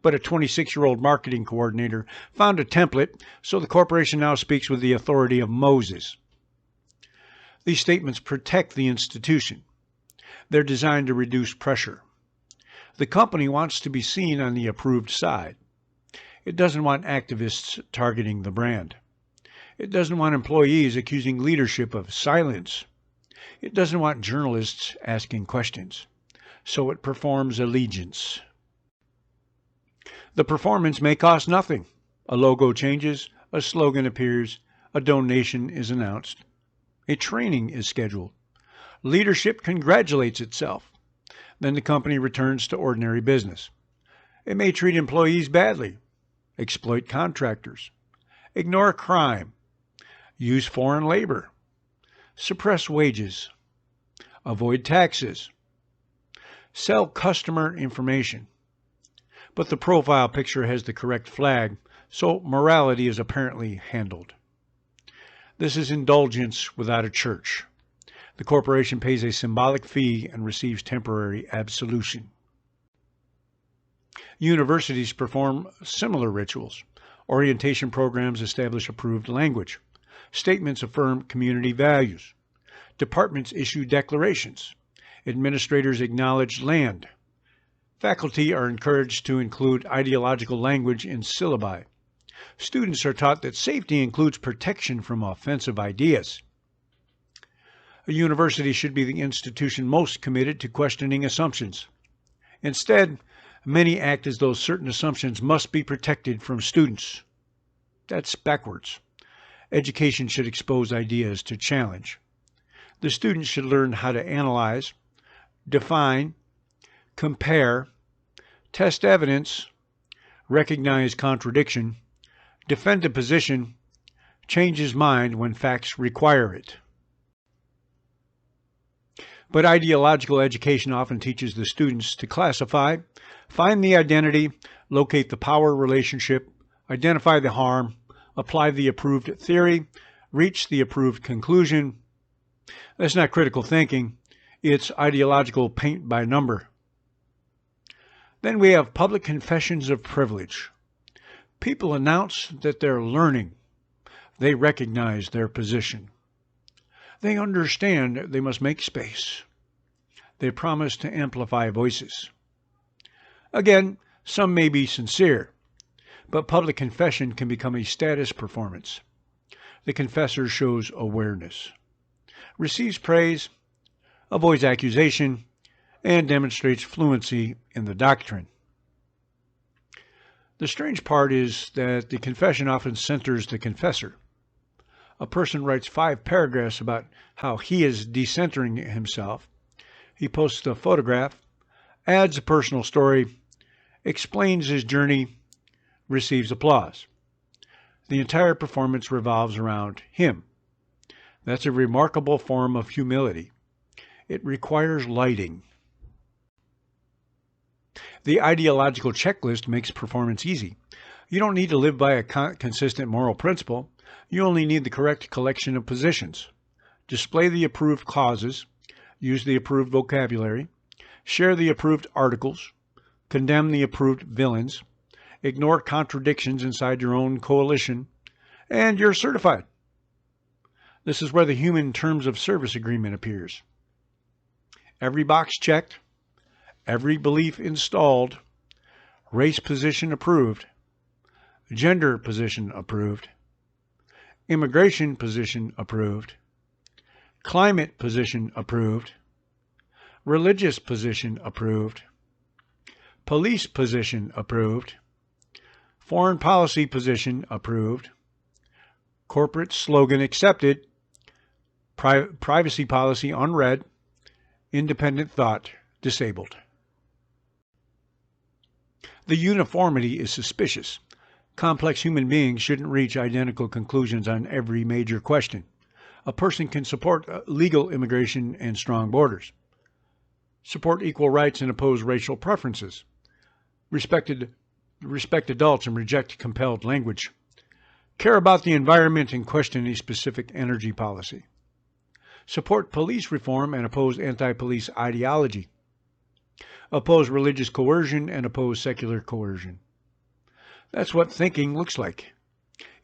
But a 26-year-old marketing coordinator found a template, so the corporation now speaks with the authority of Moses. These statements protect the institution. They're designed to reduce pressure. The company wants to be seen on the approved side. It doesn't want activists targeting the brand. It doesn't want employees accusing leadership of silence. It doesn't want journalists asking questions. So it performs allegiance. The performance may cost nothing. A logo changes, a slogan appears, a donation is announced. A training is scheduled. Leadership congratulates itself. Then the company returns to ordinary business. It may treat employees badly, exploit contractors, ignore crime, use foreign labor, suppress wages, avoid taxes, sell customer information. But the profile picture has the correct flag, so morality is apparently handled. This is indulgence without a church. The corporation pays a symbolic fee and receives temporary absolution. Universities perform similar rituals. Orientation programs establish approved language. Statements affirm community values. Departments issue declarations. Administrators acknowledge land. Faculty are encouraged to include ideological language in syllabi. Students are taught that safety includes protection from offensive ideas. A university should be the institution most committed to questioning assumptions. Instead, many act as though certain assumptions must be protected from students. That's backwards. Education should expose ideas to challenge. The students should learn how to analyze, define, compare, test evidence, recognize contradiction, defend a position, change his mind when facts require it. But ideological education often teaches the students to classify, find the identity, locate the power relationship, identify the harm, apply the approved theory, reach the approved conclusion. That's not critical thinking. It's ideological paint by number. Then we have public confessions of privilege. People announce that they're learning. They recognize their position. They understand they must make space. They promise to amplify voices. Again, some may be sincere, but public confession can become a status performance. The confessor shows awareness, receives praise, avoids accusation, and demonstrates fluency in the doctrine. The strange part is that the confession often centers the confessor. A person writes 5 paragraphs about how he is decentering himself. He posts a photograph, adds a personal story, explains his journey, receives applause. The entire performance revolves around him. That's a remarkable form of humility. It requires lighting. The ideological checklist makes performance easy. You don't need to live by a consistent moral principle. You only need the correct collection of positions. Display the approved clauses, use the approved vocabulary, share the approved articles, condemn the approved villains, ignore contradictions inside your own coalition, and you're certified. This is where the human terms of service agreement appears. Every box checked, every belief installed, race position approved, gender position approved, immigration position approved, climate position approved, religious position approved, police position approved, foreign policy position approved, corporate slogan accepted, privacy policy unread, independent thought disabled. The uniformity is suspicious. Complex human beings shouldn't reach identical conclusions on every major question. A person can support legal immigration and strong borders, support equal rights and oppose racial preferences, respect adults and reject compelled language, care about the environment and question a specific energy policy, support police reform and oppose anti-police ideology, oppose religious coercion and oppose secular coercion. That's what thinking looks like.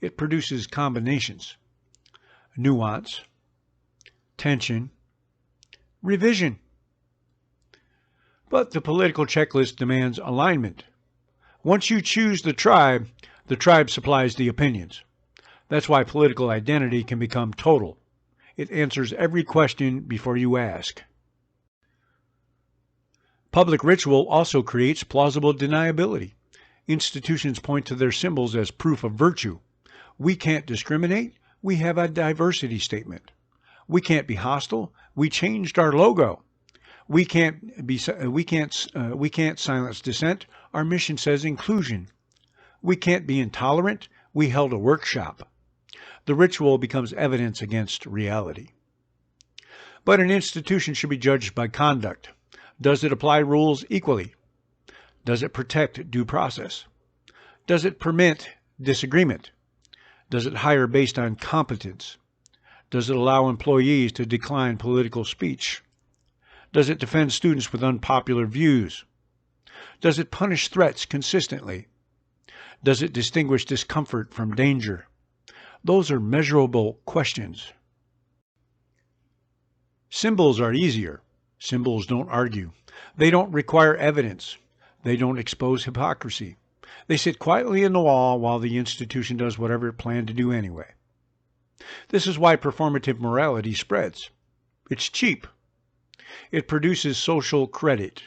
It produces combinations, nuance, tension, revision. But the political checklist demands alignment. Once you choose the tribe supplies the opinions. That's why political identity can become total. It answers every question before you ask. Public ritual also creates plausible deniability. Institutions point to their symbols as proof of virtue. We can't discriminate. We have a diversity statement. We can't be hostile. We changed our logo. We can't silence dissent. Our mission says inclusion. We can't be intolerant. We held a workshop. The ritual becomes evidence against reality. But an institution should be judged by conduct. Does it apply rules equally? Does it protect due process? Does it permit disagreement? Does it hire based on competence? Does it allow employees to decline political speech? Does it defend students with unpopular views? Does it punish threats consistently? Does it distinguish discomfort from danger? Those are measurable questions. Symbols are easier. Symbols don't argue. They don't require evidence. They don't expose hypocrisy. They sit quietly in the wall while the institution does whatever it planned to do anyway. This is why performative morality spreads. It's cheap. It produces social credit.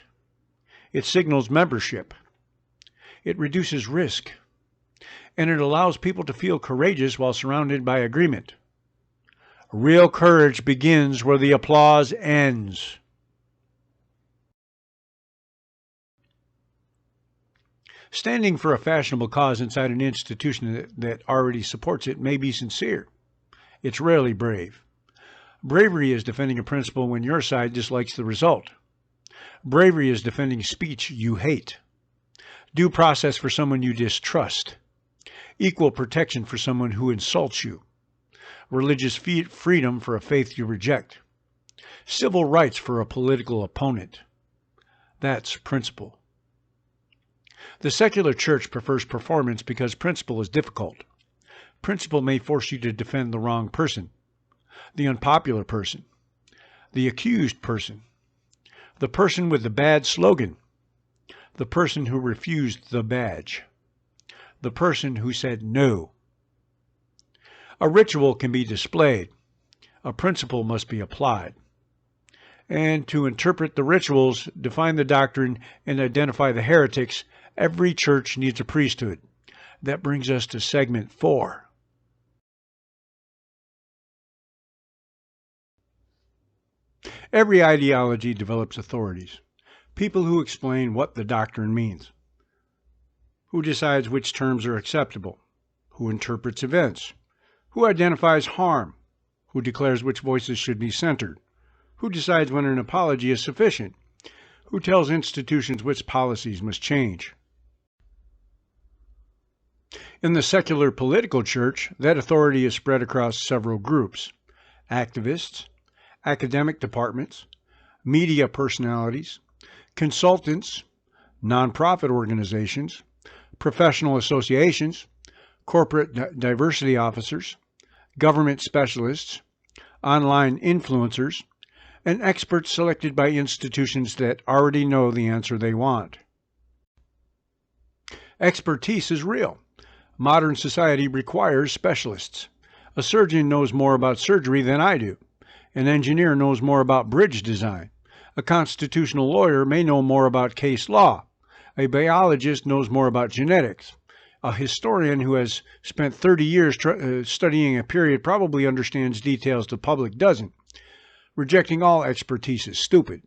It signals membership. It reduces risk. And it allows people to feel courageous while surrounded by agreement. Real courage begins where the applause ends. Standing for a fashionable cause inside an institution that already supports it may be sincere. It's rarely brave. Bravery is defending a principle when your side dislikes the result. Bravery is defending speech you hate. Due process for someone you distrust. Equal protection for someone who insults you. Religious freedom for a faith you reject. Civil rights for a political opponent. That's principle. The secular church prefers performance because principle is difficult. Principle may force you to defend the wrong person, the unpopular person, the accused person, the person with the bad slogan, the person who refused the badge, the person who said no. A ritual can be displayed. A principle must be applied. And to interpret the rituals, define the doctrine, and identify the heretics, every church needs a priesthood. That brings us to segment 4. Every ideology develops authorities, people who explain what the doctrine means, who decides which terms are acceptable, who interprets events, who identifies harm, who declares which voices should be centered, who decides when an apology is sufficient, who tells institutions which policies must change. In the secular political church, that authority is spread across several groups: activists, academic departments, media personalities, consultants, nonprofit organizations, professional associations, corporate diversity officers, government specialists, online influencers, and experts selected by institutions that already know the answer they want. Expertise is real. Modern society requires specialists. A surgeon knows more about surgery than I do. An engineer knows more about bridge design. A constitutional lawyer may know more about case law. A biologist knows more about genetics. A historian who has spent 30 years studying a period probably understands details the public doesn't. Rejecting all expertise is stupid.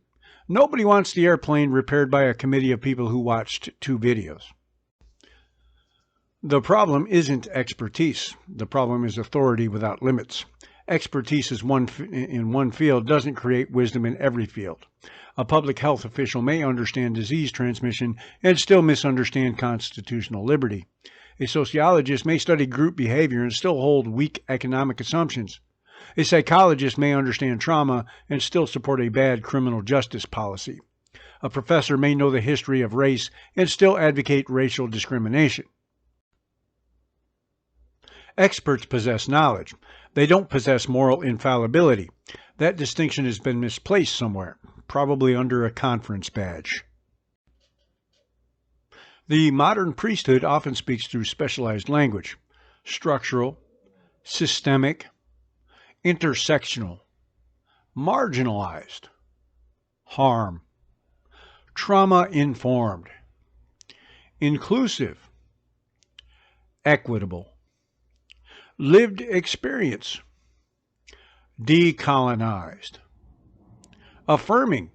Nobody wants the airplane repaired by a committee of people who watched 2 videos. The problem isn't expertise. The problem is authority without limits. Expertise in one field doesn't create wisdom in every field. A public health official may understand disease transmission and still misunderstand constitutional liberty. A sociologist may study group behavior and still hold weak economic assumptions. A psychologist may understand trauma and still support a bad criminal justice policy. A professor may know the history of race and still advocate racial discrimination. Experts possess knowledge. They don't possess moral infallibility. That distinction has been misplaced somewhere, probably under a conference badge. The modern priesthood often speaks through specialized language: structural, systemic, intersectional, marginalized, harm, trauma-informed, inclusive, equitable, lived experience, decolonized, affirming.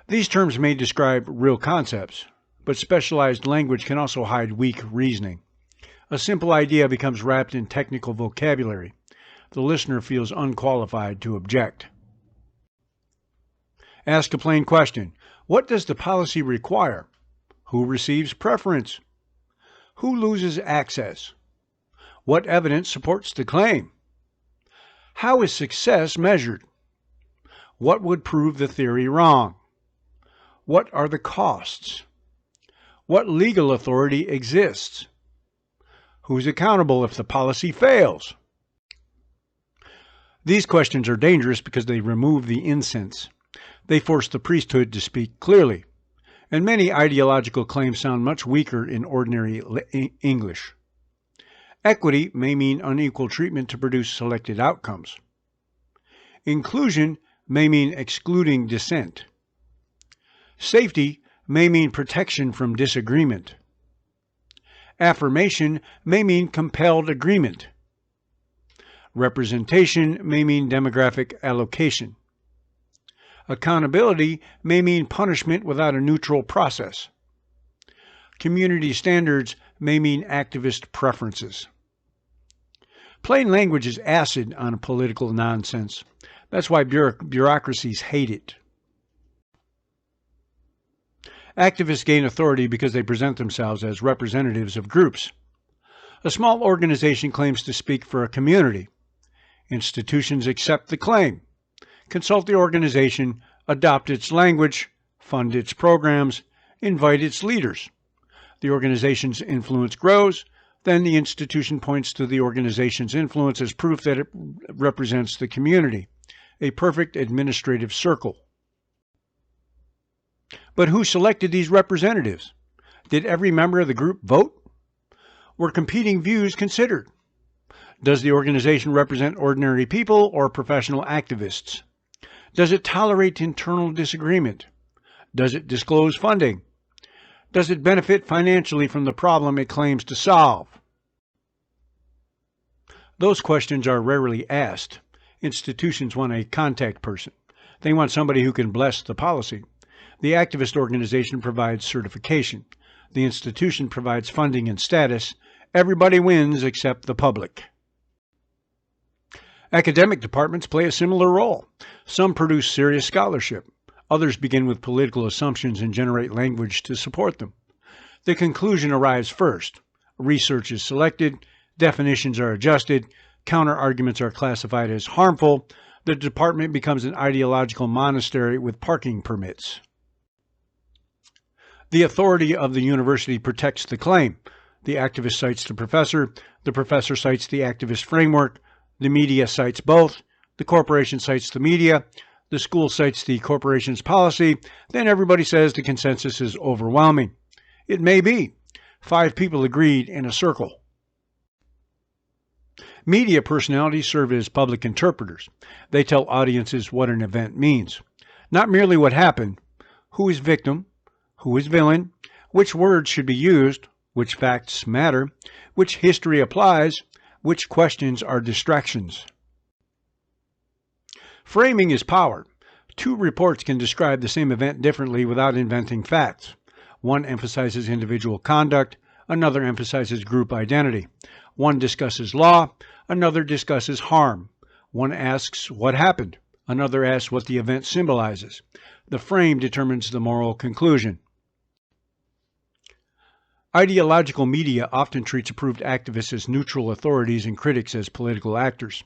These terms may describe real concepts, but specialized language can also hide weak reasoning. A simple idea becomes wrapped in technical vocabulary. The listener feels unqualified to object. Ask a plain question. What does the policy require? Who receives preference? Who loses access? What evidence supports the claim? How is success measured? What would prove the theory wrong? What are the costs? What legal authority exists? Who's accountable if the policy fails? These questions are dangerous because they remove the incense. They force the priesthood to speak clearly, and many ideological claims sound much weaker in ordinary English. Equity may mean unequal treatment to produce selected outcomes. Inclusion may mean excluding dissent. Safety may mean protection from disagreement. Affirmation may mean compelled agreement. Representation may mean demographic allocation. Accountability may mean punishment without a neutral process. Community standards may mean activist preferences. Plain language is acid on political nonsense. That's why bureaucracies hate it. Activists gain authority because they present themselves as representatives of groups. A small organization claims to speak for a community. Institutions accept the claim, consult the organization, adopt its language, fund its programs, invite its leaders. The organization's influence grows, then the institution points to the organization's influence as proof that it represents the community, a perfect administrative circle. But who selected these representatives? Did every member of the group vote? Were competing views considered? Does the organization represent ordinary people or professional activists? Does it tolerate internal disagreement? Does it disclose funding? Does it benefit financially from the problem it claims to solve? Those questions are rarely asked. Institutions want a contact person. They want somebody who can bless the policy. The activist organization provides certification. The institution provides funding and status. Everybody wins except the public. Academic departments play a similar role. Some produce serious scholarship. Others begin with political assumptions and generate language to support them. The conclusion arrives first. Research is selected, definitions are adjusted, counter-arguments are classified as harmful. The department becomes an ideological monastery with parking permits. The authority of the university protects the claim. The activist cites the professor cites the activist framework, the media cites both, the corporation cites the media, the school cites the corporation's policy, then everybody says the consensus is overwhelming. It may be. 5 people agreed in a circle. Media personalities serve as public interpreters. They tell audiences what an event means. Not merely what happened, who is victim, who is villain, which words should be used, which facts matter, which history applies, which questions are distractions. Framing is power. 2 reports can describe the same event differently without inventing facts. One emphasizes individual conduct, another emphasizes group identity. One discusses law, another discusses harm. One asks what happened, another asks what the event symbolizes. The frame determines the moral conclusion. Ideological media often treats approved activists as neutral authorities and critics as political actors.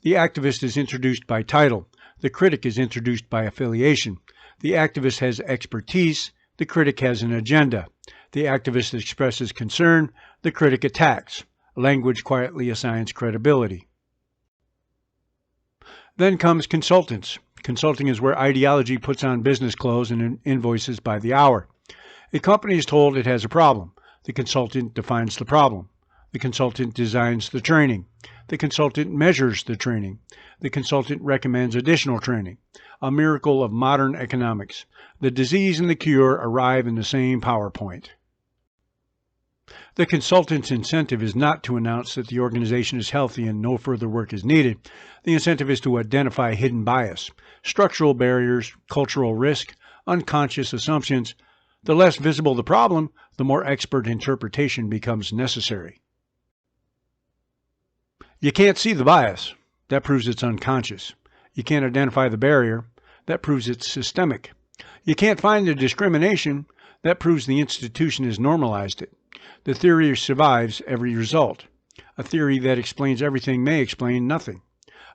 The activist is introduced by title. The critic is introduced by affiliation. The activist has expertise. The critic has an agenda. The activist expresses concern. The critic attacks. Language quietly assigns credibility. Then comes consultants. Consulting is where ideology puts on business clothes and invoices by the hour. A company is told it has a problem. The consultant defines the problem. The consultant designs the training. The consultant measures the training. The consultant recommends additional training. A miracle of modern economics. The disease and the cure arrive in the same PowerPoint. The consultant's incentive is not to announce that the organization is healthy and no further work is needed. The incentive is to identify hidden bias, structural barriers, cultural risk, unconscious assumptions. The less visible the problem, the more expert interpretation becomes necessary. You can't see the bias. That proves it's unconscious. You can't identify the barrier. That proves it's systemic. You can't find the discrimination. That proves the institution has normalized it. The theory survives every result. A theory that explains everything may explain nothing.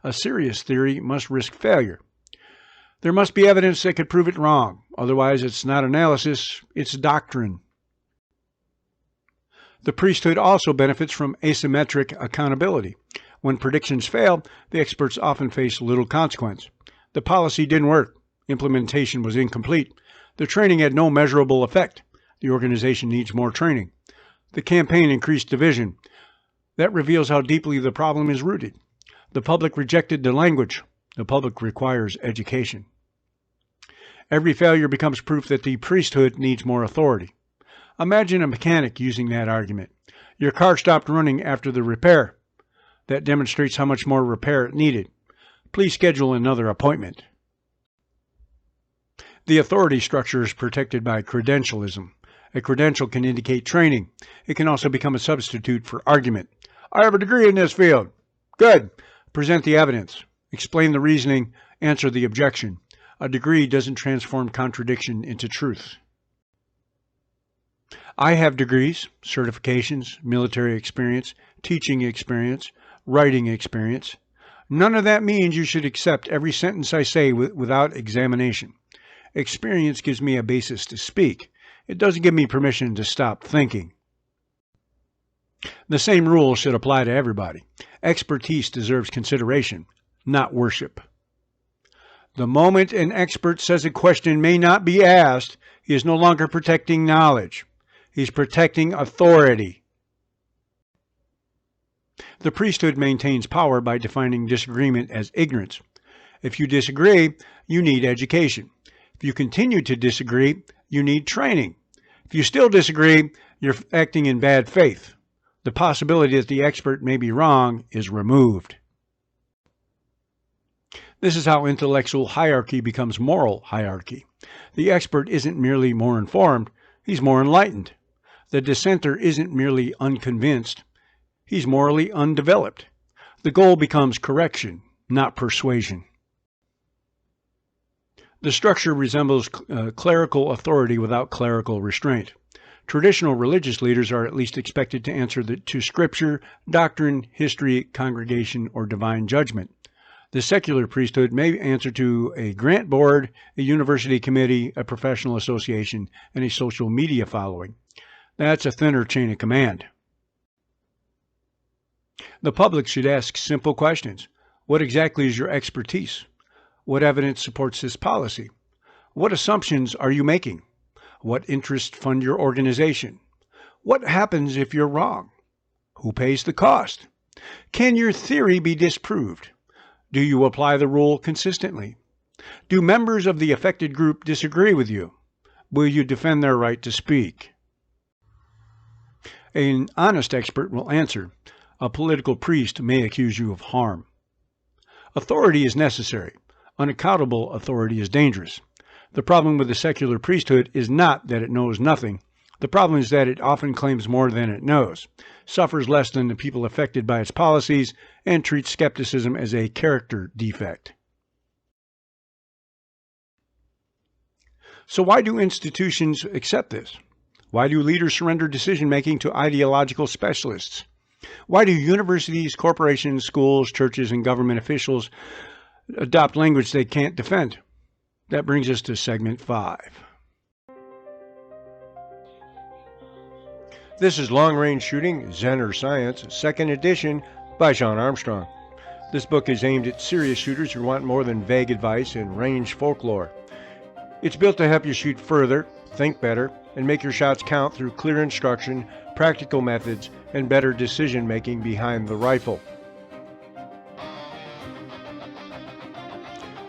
A serious theory must risk failure. There must be evidence that could prove it wrong. Otherwise, it's not analysis, it's doctrine. The priesthood also benefits from asymmetric accountability. When predictions fail, the experts often face little consequence. The policy didn't work. Implementation was incomplete. The training had no measurable effect. The organization needs more training. The campaign increased division. That reveals how deeply the problem is rooted. The public rejected the language. The public requires education. Every failure becomes proof that the priesthood needs more authority. Imagine a mechanic using that argument. Your car stopped running after the repair. That demonstrates how much more repair it needed. Please schedule another appointment. The authority structure is protected by credentialism. A credential can indicate training. It can also become a substitute for argument. I have a degree in this field. Good. Present the evidence. Explain the reasoning. Answer the objection. A degree doesn't transform contradiction into truth. I have degrees, certifications, military experience, teaching experience, writing experience. None of that means you should accept every sentence I say without examination. Experience gives me a basis to speak. It doesn't give me permission to stop thinking. The same rule should apply to everybody. Expertise deserves consideration, not worship. The moment an expert says a question may not be asked, he is no longer protecting knowledge. He's protecting authority. The priesthood maintains power by defining disagreement as ignorance. If you disagree, you need education. If you continue to disagree, you need training. If you still disagree, you're acting in bad faith. The possibility that the expert may be wrong is removed. This is how intellectual hierarchy becomes moral hierarchy. The expert isn't merely more informed, he's more enlightened. The dissenter isn't merely unconvinced, he's morally undeveloped. The goal becomes correction, not persuasion. The structure resembles clerical authority without clerical restraint. Traditional religious leaders are at least expected to answer to Scripture, doctrine, history, congregation, or divine judgment. The secular priesthood may answer to a grant board, a university committee, a professional association, and a social media following. That's a thinner chain of command. The public should ask simple questions. What exactly is your expertise? What evidence supports this policy? What assumptions are you making? What interests fund your organization? What happens if you're wrong? Who pays the cost? Can your theory be disproved? Do you apply the rule consistently? Do members of the affected group disagree with you? Will you defend their right to speak? An honest expert will answer. A political priest may accuse you of harm. Authority is necessary. Unaccountable authority is dangerous. The problem with the secular priesthood is not that it knows nothing. The problem is that it often claims more than it knows, suffers less than the people affected by its policies, and treats skepticism as a character defect. So why do institutions accept this? Why do leaders surrender decision-making to ideological specialists? Why do universities, corporations, schools, churches, and government officials adopt language they can't defend? That brings us to segment 5. This is Long Range Shooting, Zen or Science, 2nd edition by Shawn Armstrong. This book is aimed at serious shooters who want more than vague advice and range folklore. It's built to help you shoot further, think better, and make your shots count through clear instruction, practical methods, and better decision-making behind the rifle.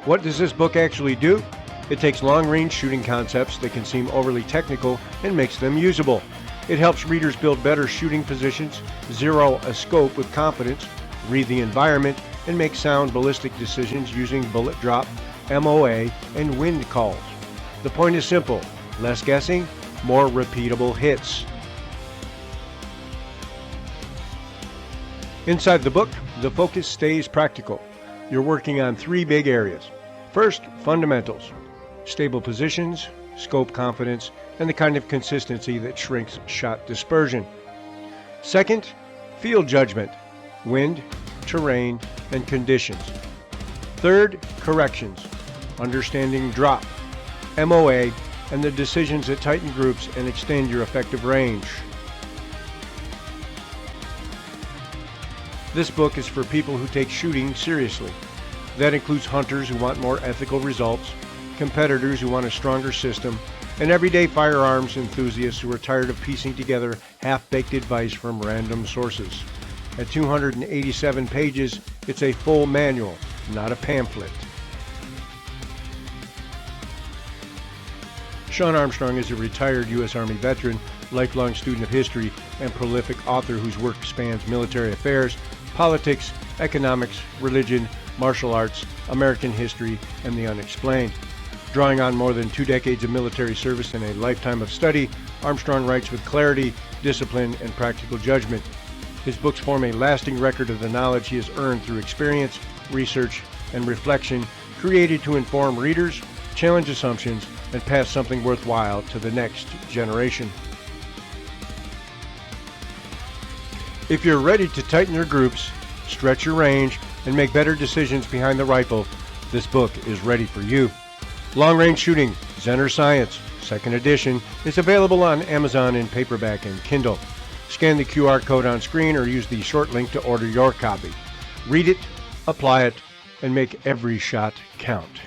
What does this book actually do? It takes long-range shooting concepts that can seem overly technical and makes them usable. It helps readers build better shooting positions, zero a scope with confidence, read the environment, and make sound ballistic decisions using bullet drop, MOA, and wind calls. The point is simple: less guessing, more repeatable hits. Inside the book, the focus stays practical. You're working on 3 big areas. First, fundamentals: stable positions, scope confidence, and the kind of consistency that shrinks shot dispersion. Second, field judgment: wind, terrain, and conditions. Third, corrections: understanding drop, MOA, and the decisions that tighten groups and extend your effective range. This book is for people who take shooting seriously. That includes hunters who want more ethical results, competitors who want a stronger system, and everyday firearms enthusiasts who are tired of piecing together half-baked advice from random sources. At 287 pages, it's a full manual, not a pamphlet. Shawn Armstrong is a retired U.S. Army veteran, lifelong student of history, and prolific author whose work spans military affairs, politics, economics, religion, martial arts, American history, and the unexplained. Drawing on more than 2 decades of military service and a lifetime of study, Armstrong writes with clarity, discipline, and practical judgment. His books form a lasting record of the knowledge he has earned through experience, research, and reflection, created to inform readers, challenge assumptions, and pass something worthwhile to the next generation. If you're ready to tighten your groups, stretch your range, and make better decisions behind the rifle, this book is ready for you. Long Range Shooting, Zen or Science, 2nd edition, is available on Amazon in paperback and Kindle. Scan the QR code on screen or use the short link to order your copy. Read it, apply it, and make every shot count.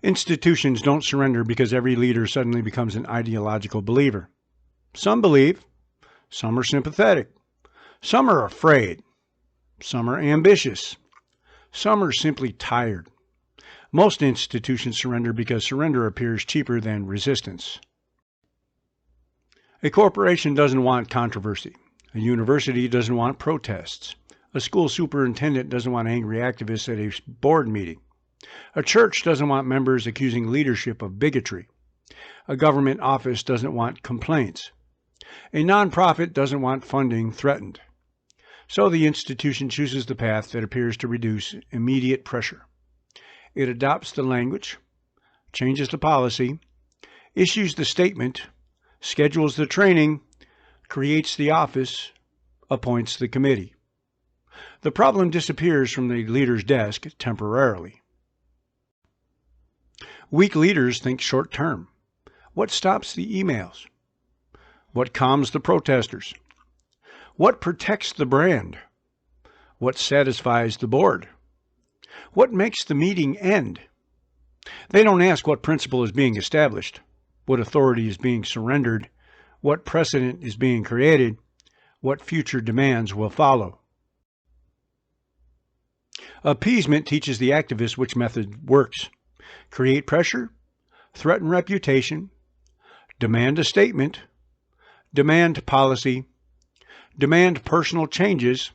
Institutions don't surrender because every leader suddenly becomes an ideological believer. Some believe, some are sympathetic, some are afraid, some are ambitious, some are simply tired. Most institutions surrender because surrender appears cheaper than resistance. A corporation doesn't want controversy. A university doesn't want protests. A school superintendent doesn't want angry activists at a board meeting. A church doesn't want members accusing leadership of bigotry. A government office doesn't want complaints. A nonprofit doesn't want funding threatened. So the institution chooses the path that appears to reduce immediate pressure. It adopts the language, changes the policy, issues the statement, schedules the training, creates the office, appoints the committee. The problem disappears from the leader's desk temporarily. Weak leaders think short term. What stops the emails? What calms the protesters? What protects the brand? What satisfies the board? What makes the meeting end? They don't ask what principle is being established, what authority is being surrendered, what precedent is being created, what future demands will follow. Appeasement teaches the activist which method works. Create pressure, threaten reputation, demand a statement, demand policy, demand personal changes.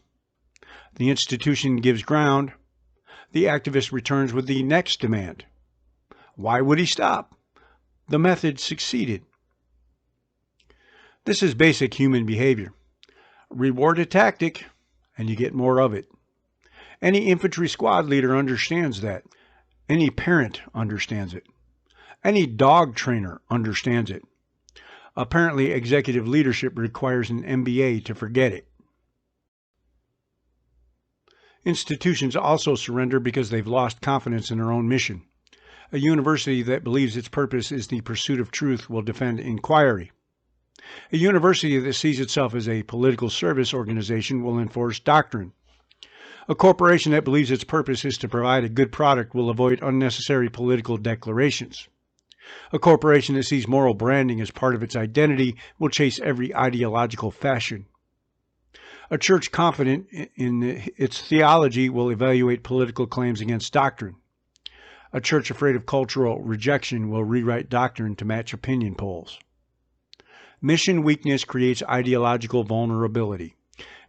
The institution gives ground. The activist returns with the next demand. Why would he stop? The method succeeded. This is basic human behavior. Reward a tactic, and you get more of it. Any infantry squad leader understands that. Any parent understands it. Any dog trainer understands it. Apparently, executive leadership requires an MBA to forget it. Institutions also surrender because they've lost confidence in their own mission. A university that believes its purpose is the pursuit of truth will defend inquiry. A university that sees itself as a political service organization will enforce doctrine. A corporation that believes its purpose is to provide a good product will avoid unnecessary political declarations. A corporation that sees moral branding as part of its identity will chase every ideological fashion. A church confident in its theology will evaluate political claims against doctrine. A church afraid of cultural rejection will rewrite doctrine to match opinion polls. Mission weakness creates ideological vulnerability.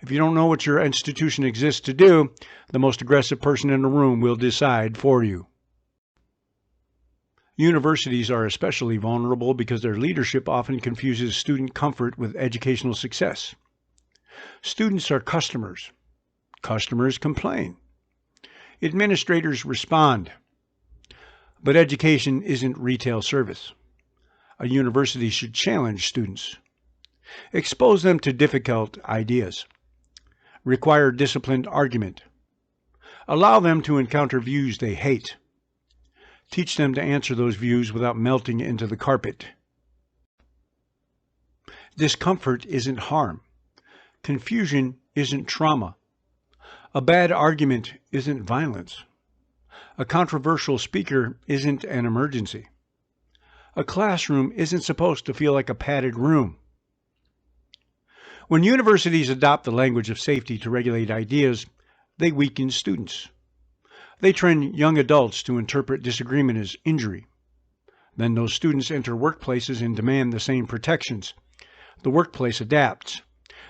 If you don't know what your institution exists to do, the most aggressive person in the room will decide for you. Universities are especially vulnerable because their leadership often confuses student comfort with educational success. Students are customers. Customers complain. Administrators respond. But education isn't retail service. A university should challenge students. Expose them to difficult ideas. Require disciplined argument. Allow them to encounter views they hate. Teach them to answer those views without melting into the carpet. Discomfort isn't harm. Confusion isn't trauma. A bad argument isn't violence. A controversial speaker isn't an emergency. A classroom isn't supposed to feel like a padded room. When universities adopt the language of safety to regulate ideas, they weaken students. They train young adults to interpret disagreement as injury. Then those students enter workplaces and demand the same protections. The workplace adapts.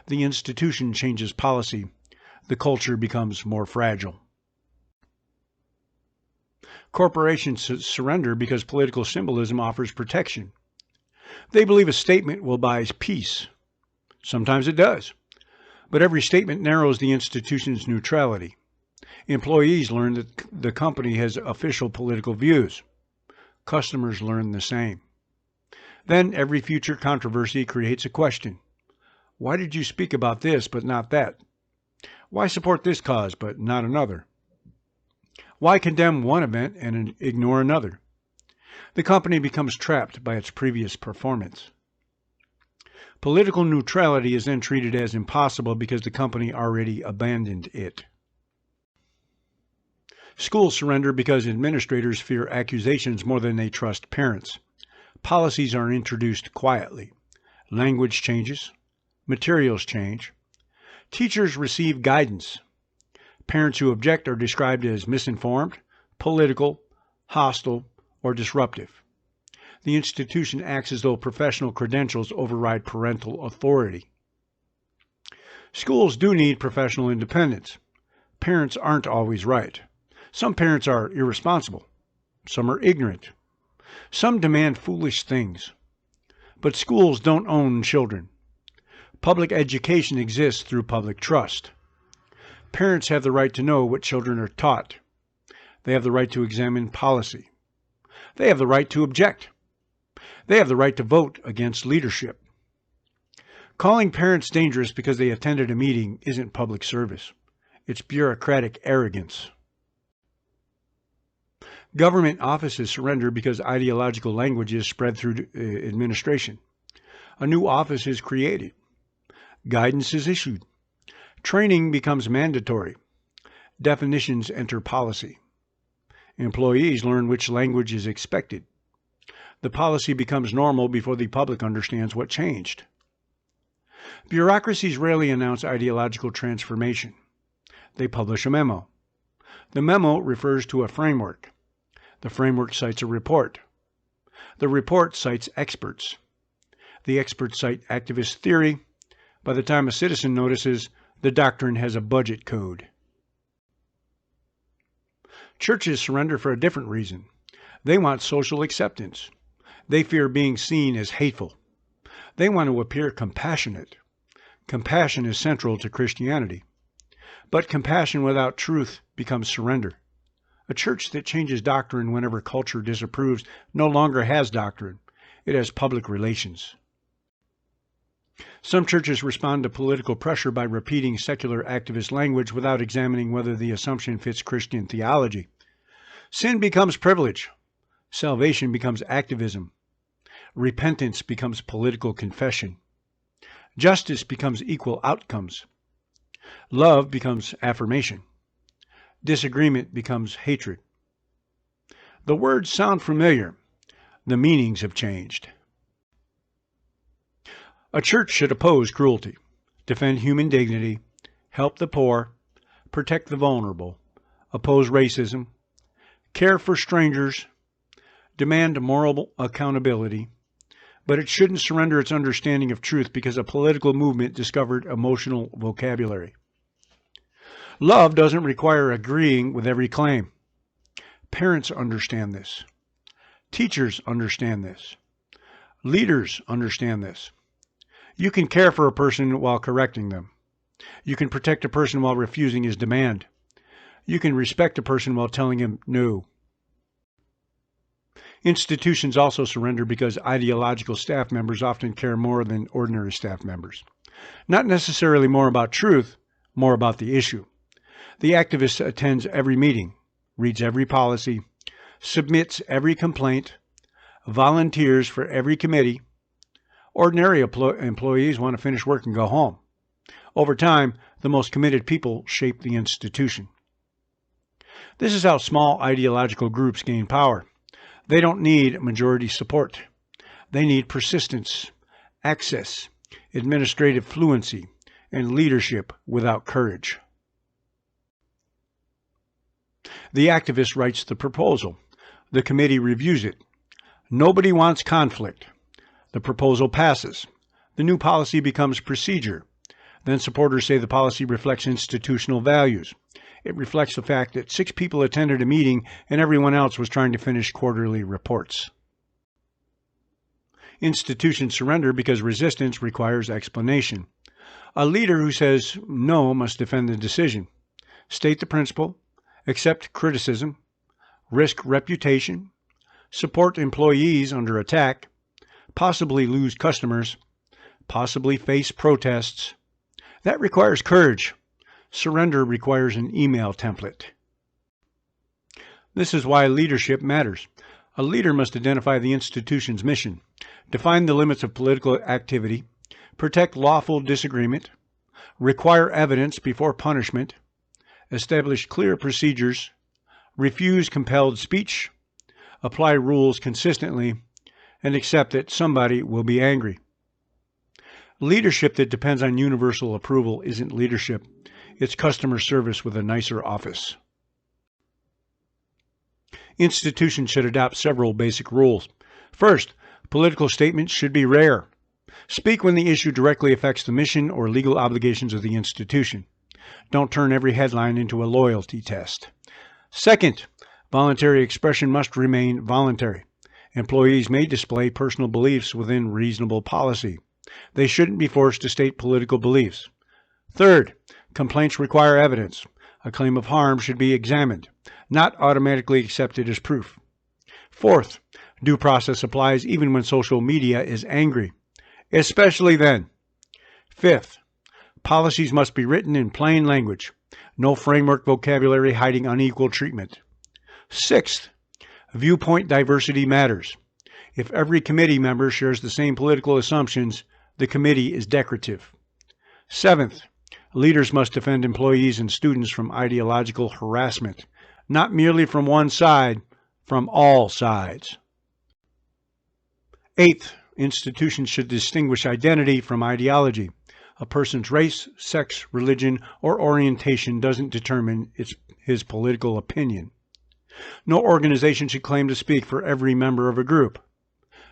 The institution changes policy. The culture becomes more fragile. Corporations surrender because political symbolism offers protection. They believe a statement will buy peace. Sometimes it does. But every statement narrows the institution's neutrality. Employees learn that the company has official political views. Customers learn the same. Then every future controversy creates a question. Why did you speak about this but not that? Why support this cause but not another? Why condemn one event and ignore another? The company becomes trapped by its previous performance. Political neutrality is then treated as impossible because the company already abandoned it. Schools surrender because administrators fear accusations more than they trust parents. Policies are introduced quietly. Language changes. Materials change. Teachers receive guidance. Parents who object are described as misinformed, political, hostile, or disruptive. The institution acts as though professional credentials override parental authority. Schools do need professional independence. Parents aren't always right. Some parents are irresponsible. Some are ignorant. Some demand foolish things. But schools don't own children. Public education exists through public trust. Parents have the right to know what children are taught. They have the right to examine policy. They have the right to object. They have the right to vote against leadership. Calling parents dangerous because they attended a meeting isn't public service. It's bureaucratic arrogance. Government offices surrender because ideological language is spread through administration. A new office is created. Guidance is issued. Training becomes mandatory. Definitions enter policy. Employees learn which language is expected. The policy becomes normal before the public understands what changed. Bureaucracies rarely announce ideological transformation. They publish a memo. The memo refers to a framework. The framework cites a report. The report cites experts. The experts cite activist theory. By the time a citizen notices, the doctrine has a budget code. Churches surrender for a different reason. They want social acceptance. They fear being seen as hateful. They want to appear compassionate. Compassion is central to Christianity. But compassion without truth becomes surrender. A church that changes doctrine whenever culture disapproves no longer has doctrine. It has public relations. Some churches respond to political pressure by repeating secular activist language without examining whether the assumption fits Christian theology. Sin becomes privilege. Salvation becomes activism. Repentance becomes political confession. Justice becomes equal outcomes. Love becomes affirmation. Disagreement becomes hatred. The words sound familiar. The meanings have changed. A church should oppose cruelty, defend human dignity, help the poor, protect the vulnerable, oppose racism, care for strangers, demand moral accountability, but it shouldn't surrender its understanding of truth because a political movement discovered emotional vocabulary. Love doesn't require agreeing with every claim. Parents understand this. Teachers understand this. Leaders understand this. You can care for a person while correcting them. You can protect a person while refusing his demand. You can respect a person while telling him no. Institutions also surrender because ideological staff members often care more than ordinary staff members. Not necessarily more about truth, more about the issue. The activist attends every meeting, reads every policy, submits every complaint, volunteers for every committee. Ordinary employees want to finish work and go home. Over time, the most committed people shape the institution. This is how small ideological groups gain power. They don't need majority support. They need persistence, access, administrative fluency, and leadership without courage. The activist writes the proposal. The committee reviews it. Nobody wants conflict. The proposal passes. The new policy becomes procedure. Then supporters say the policy reflects institutional values. It reflects the fact that 6 people attended a meeting and everyone else was trying to finish quarterly reports. Institutions surrender because resistance requires explanation. A leader who says no must defend the decision, state the principle, accept criticism, risk reputation, support employees under attack, possibly lose customers, possibly face protests. That requires courage. Surrender requires an email template. This is why leadership matters. A leader must identify the institution's mission, define the limits of political activity, protect lawful disagreement, require evidence before punishment, establish clear procedures, refuse compelled speech, apply rules consistently, and accept that somebody will be angry. Leadership that depends on universal approval isn't leadership. It's customer service with a nicer office. Institutions should adopt several basic rules. First, political statements should be rare. Speak when the issue directly affects the mission or legal obligations of the institution. Don't turn every headline into a loyalty test. Second, voluntary expression must remain voluntary. Employees may display personal beliefs within reasonable policy. They shouldn't be forced to state political beliefs. Third, complaints require evidence. A claim of harm should be examined, not automatically accepted as proof. Fourth, due process applies even when social media is angry, especially then. Fifth, policies must be written in plain language. No framework vocabulary hiding unequal treatment. Sixth, viewpoint diversity matters. If every committee member shares the same political assumptions, the committee is decorative. Seventh, leaders must defend employees and students from ideological harassment, not merely from one side, from all sides. Eighth, institutions should distinguish identity from ideology. A person's race, sex, religion, or orientation doesn't determine his political opinion. No organization should claim to speak for every member of a group.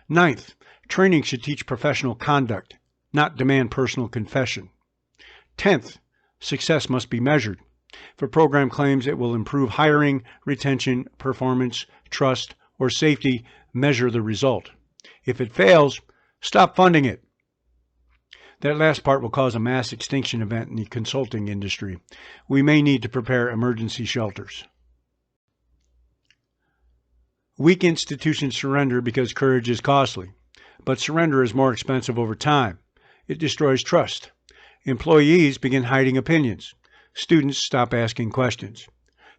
Ninth, training should teach professional conduct, not demand personal confession. 10th, success must be measured. If a program claims it will improve hiring, retention, performance, trust, or safety, measure the result. If it fails, stop funding it. That last part will cause a mass extinction event in the consulting industry. We may need to prepare emergency shelters. Weak institutions surrender because courage is costly, but surrender is more expensive over time. It destroys trust. Employees begin hiding opinions. Students stop asking questions.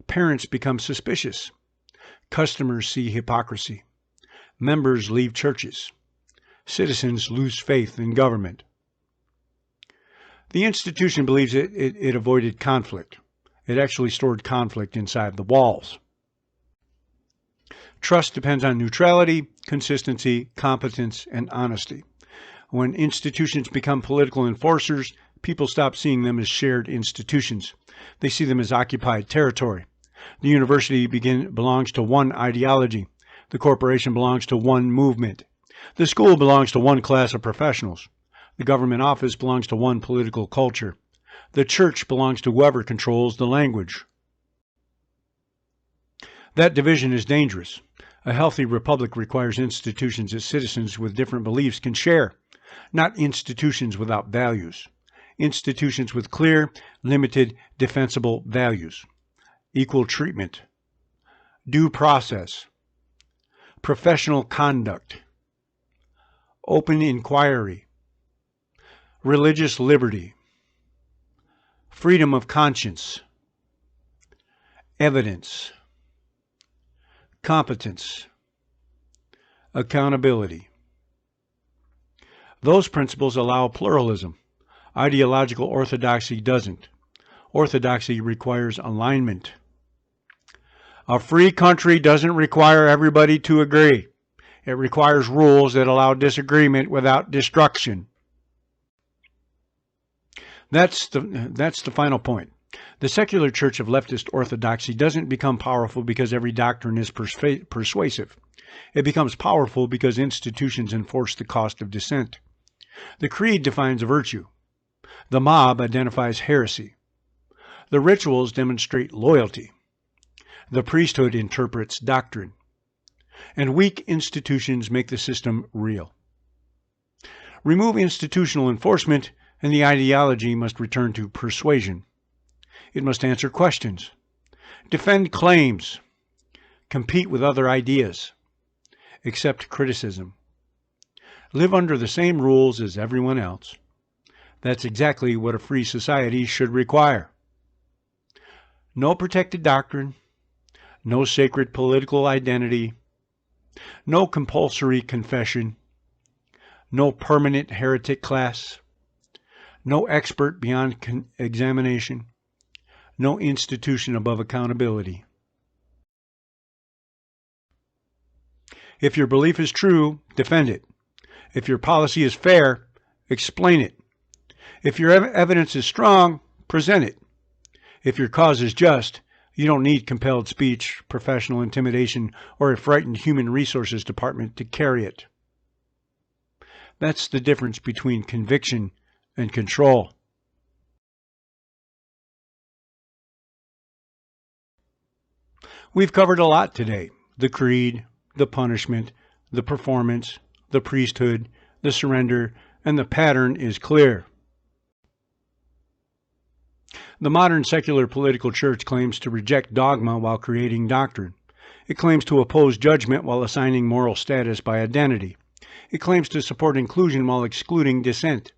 Parents become suspicious. Customers see hypocrisy. Members leave churches. Citizens lose faith in government. The institution believes it avoided conflict. It actually stored conflict inside the walls. Trust depends on neutrality, consistency, competence, and honesty. When institutions become political enforcers, people stop seeing them as shared institutions. They see them as occupied territory. The university belongs to one ideology. The corporation belongs to one movement. The school belongs to one class of professionals. The government office belongs to one political culture. The church belongs to whoever controls the language. That division is dangerous. A healthy republic requires institutions that citizens with different beliefs can share, not institutions without values. Institutions with clear, limited, defensible values. Equal treatment. Due process. Professional conduct. Open inquiry. Religious liberty. Freedom of conscience. Evidence. Competence. Accountability. Those principles allow pluralism. Ideological orthodoxy doesn't. Orthodoxy requires alignment. A free country doesn't require everybody to agree. It requires rules that allow disagreement without destruction. That's the final point. The secular church of leftist orthodoxy doesn't become powerful because every doctrine is persuasive. It becomes powerful because institutions enforce the cost of dissent. The creed defines virtue. The mob identifies heresy. The rituals demonstrate loyalty. The priesthood interprets doctrine. And weak institutions make the system real. Remove institutional enforcement, and the ideology must return to persuasion. It must answer questions, defend claims, compete with other ideas, accept criticism, live under the same rules as everyone else. That's exactly what a free society should require. No protected doctrine, no sacred political identity, no compulsory confession, no permanent heretic class, no expert beyond examination, no institution above accountability. If your belief is true, defend it. If your policy is fair, explain it. If your evidence is strong, present it. If your cause is just, you don't need compelled speech, professional intimidation, or a frightened human resources department to carry it. That's the difference between conviction and control. We've covered a lot today. The creed, the punishment, the performance, the priesthood, the surrender, and the pattern is clear. The modern secular political church claims to reject dogma while creating doctrine. It claims to oppose judgment while assigning moral status by identity. It claims to support inclusion while excluding dissent.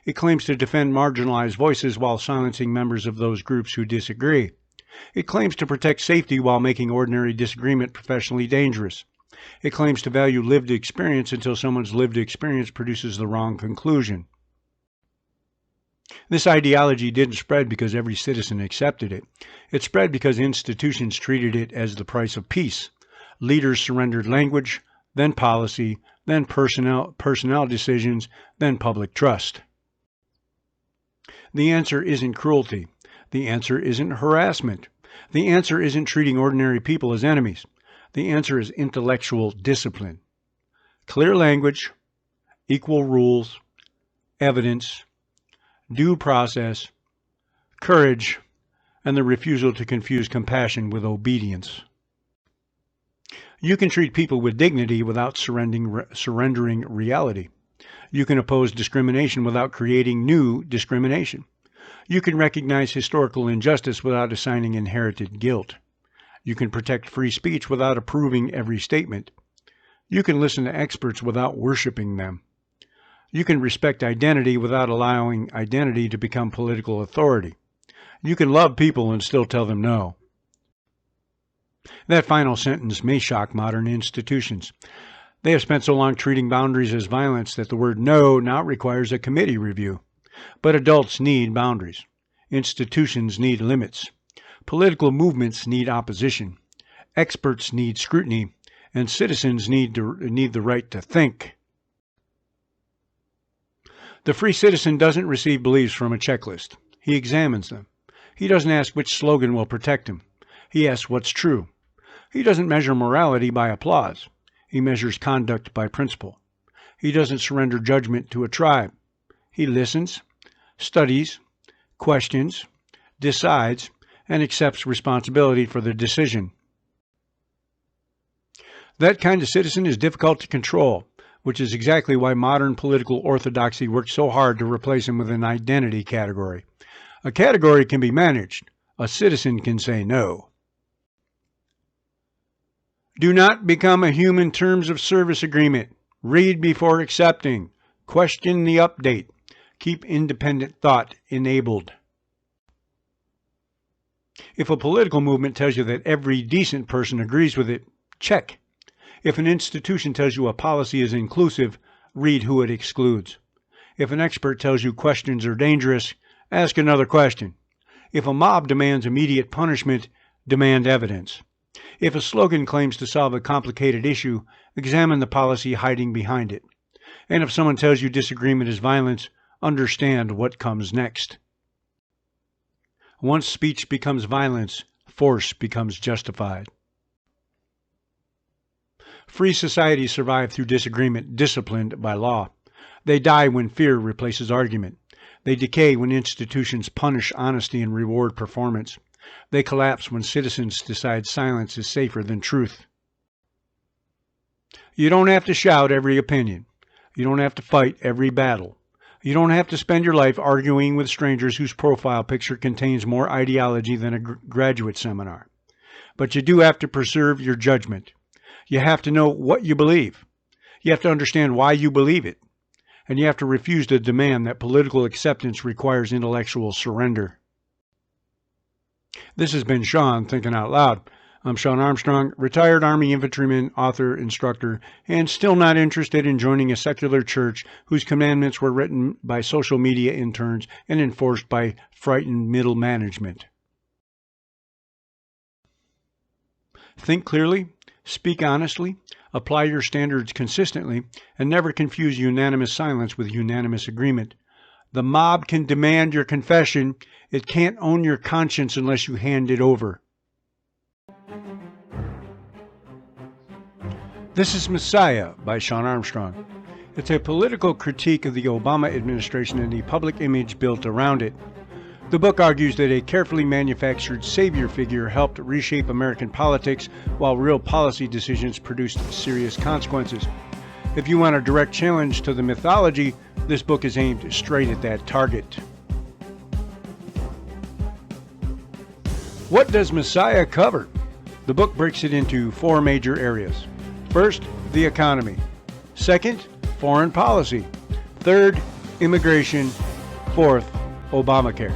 It claims to defend marginalized voices while silencing members of those groups who disagree. It claims to protect safety while making ordinary disagreement professionally dangerous. It claims to value lived experience until someone's lived experience produces the wrong conclusion. This ideology didn't spread because every citizen accepted it. It spread because institutions treated it as the price of peace. Leaders surrendered language, then policy, then personnel decisions, then public trust. The answer isn't cruelty. The answer isn't harassment. The answer isn't treating ordinary people as enemies. The answer is intellectual discipline. Clear language, equal rules, evidence, due process, courage, and the refusal to confuse compassion with obedience. You can treat people with dignity without surrendering reality. You can oppose discrimination without creating new discrimination. You can recognize historical injustice without assigning inherited guilt. You can protect free speech without approving every statement. You can listen to experts without worshiping them. You can respect identity without allowing identity to become political authority. You can love people and still tell them no. That final sentence may shock modern institutions. They have spent so long treating boundaries as violence that the word no now requires a committee review. But adults need boundaries. Institutions need limits. Political movements need opposition. Experts need scrutiny. And citizens need the right to think. The free citizen doesn't receive beliefs from a checklist. He examines them. He doesn't ask which slogan will protect him. He asks what's true. He doesn't measure morality by applause. He measures conduct by principle. He doesn't surrender judgment to a tribe. He listens, studies, questions, decides, and accepts responsibility for the decision. That kind of citizen is difficult to control, which is exactly why modern political orthodoxy works so hard to replace him with an identity category. A category can be managed. A citizen can say no. Do not become a human terms of service agreement. Read before accepting. Question the update. Keep independent thought enabled. If a political movement tells you that every decent person agrees with it, check. If an institution tells you a policy is inclusive, read who it excludes. If an expert tells you questions are dangerous, ask another question. If a mob demands immediate punishment, demand evidence. If a slogan claims to solve a complicated issue, examine the policy hiding behind it. And if someone tells you disagreement is violence, understand what comes next. Once speech becomes violence, force becomes justified. Free societies survive through disagreement, disciplined by law. They die when fear replaces argument. They decay when institutions punish honesty and reward performance. They collapse when citizens decide silence is safer than truth. You don't have to shout every opinion. You don't have to fight every battle. You don't have to spend your life arguing with strangers whose profile picture contains more ideology than a graduate seminar. But you do have to preserve your judgment. You have to know what you believe. You have to understand why you believe it. And you have to refuse to demand that political acceptance requires intellectual surrender. This has been Shawn Thinking Out Loud. I'm Shawn Armstrong, retired Army infantryman, author, instructor, and still not interested in joining a secular church whose commandments were written by social media interns and enforced by frightened middle management. Think clearly, speak honestly, apply your standards consistently, and never confuse unanimous silence with unanimous agreement. The mob can demand your confession. It can't own your conscience unless you hand it over. This is Messiah by Shawn Armstrong. It's a political critique of the Obama administration and the public image built around it. The book argues that a carefully manufactured savior figure helped reshape American politics while real policy decisions produced serious consequences. If you want a direct challenge to the mythology, this book is aimed straight at that target. What does Messiah cover? The book breaks it into 4 major areas. First, the economy. Second, foreign policy. Third, immigration. Fourth, Obamacare.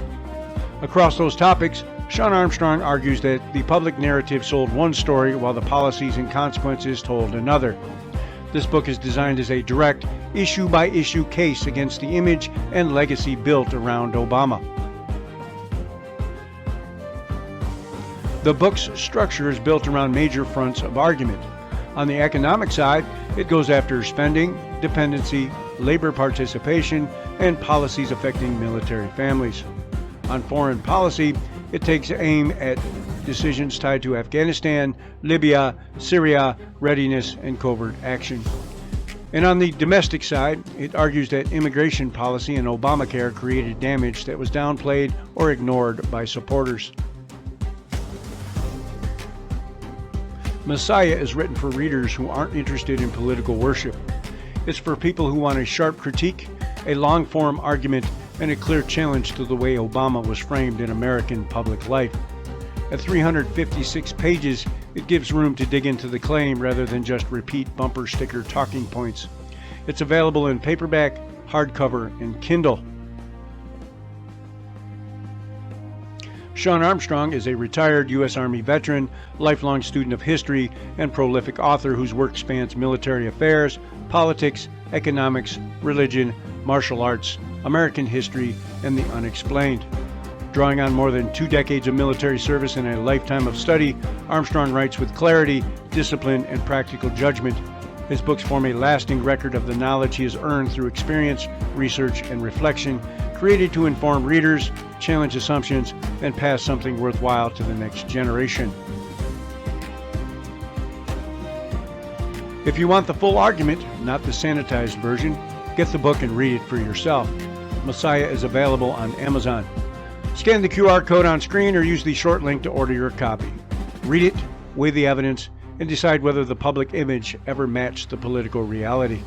Across those topics, Shawn Armstrong argues that the public narrative sold one story while the policies and consequences told another. This book is designed as a direct, issue-by-issue case against the image and legacy built around Obama. The book's structure is built around major fronts of argument. On the economic side, it goes after spending, dependency, labor participation, and policies affecting military families. On foreign policy, it takes aim at decisions tied to Afghanistan, Libya, Syria, readiness, and covert action. And on the domestic side, it argues that immigration policy and Obamacare created damage that was downplayed or ignored by supporters. Messiah is written for readers who aren't interested in political worship. It's for people who want a sharp critique, a long-form argument, and a clear challenge to the way Obama was framed in American public life. At 356 pages, it gives room to dig into the claim rather than just repeat bumper sticker talking points. It's available in paperback, hardcover, and Kindle. Shawn Armstrong is a retired U.S. Army veteran, lifelong student of history, and prolific author whose work spans military affairs, politics, economics, religion, martial arts, American history, and the unexplained. Drawing on more than 2 decades of military service and a lifetime of study, Armstrong writes with clarity, discipline, and practical judgment. His books form a lasting record of the knowledge he has earned through experience, research, and reflection, created to inform readers, challenge assumptions, and pass something worthwhile to the next generation. If you want the full argument, not the sanitized version, get the book and read it for yourself. Messiah is available on Amazon. Scan the QR code on screen or use the short link to order your copy. Read it, weigh the evidence, and decide whether the public image ever matched the political reality.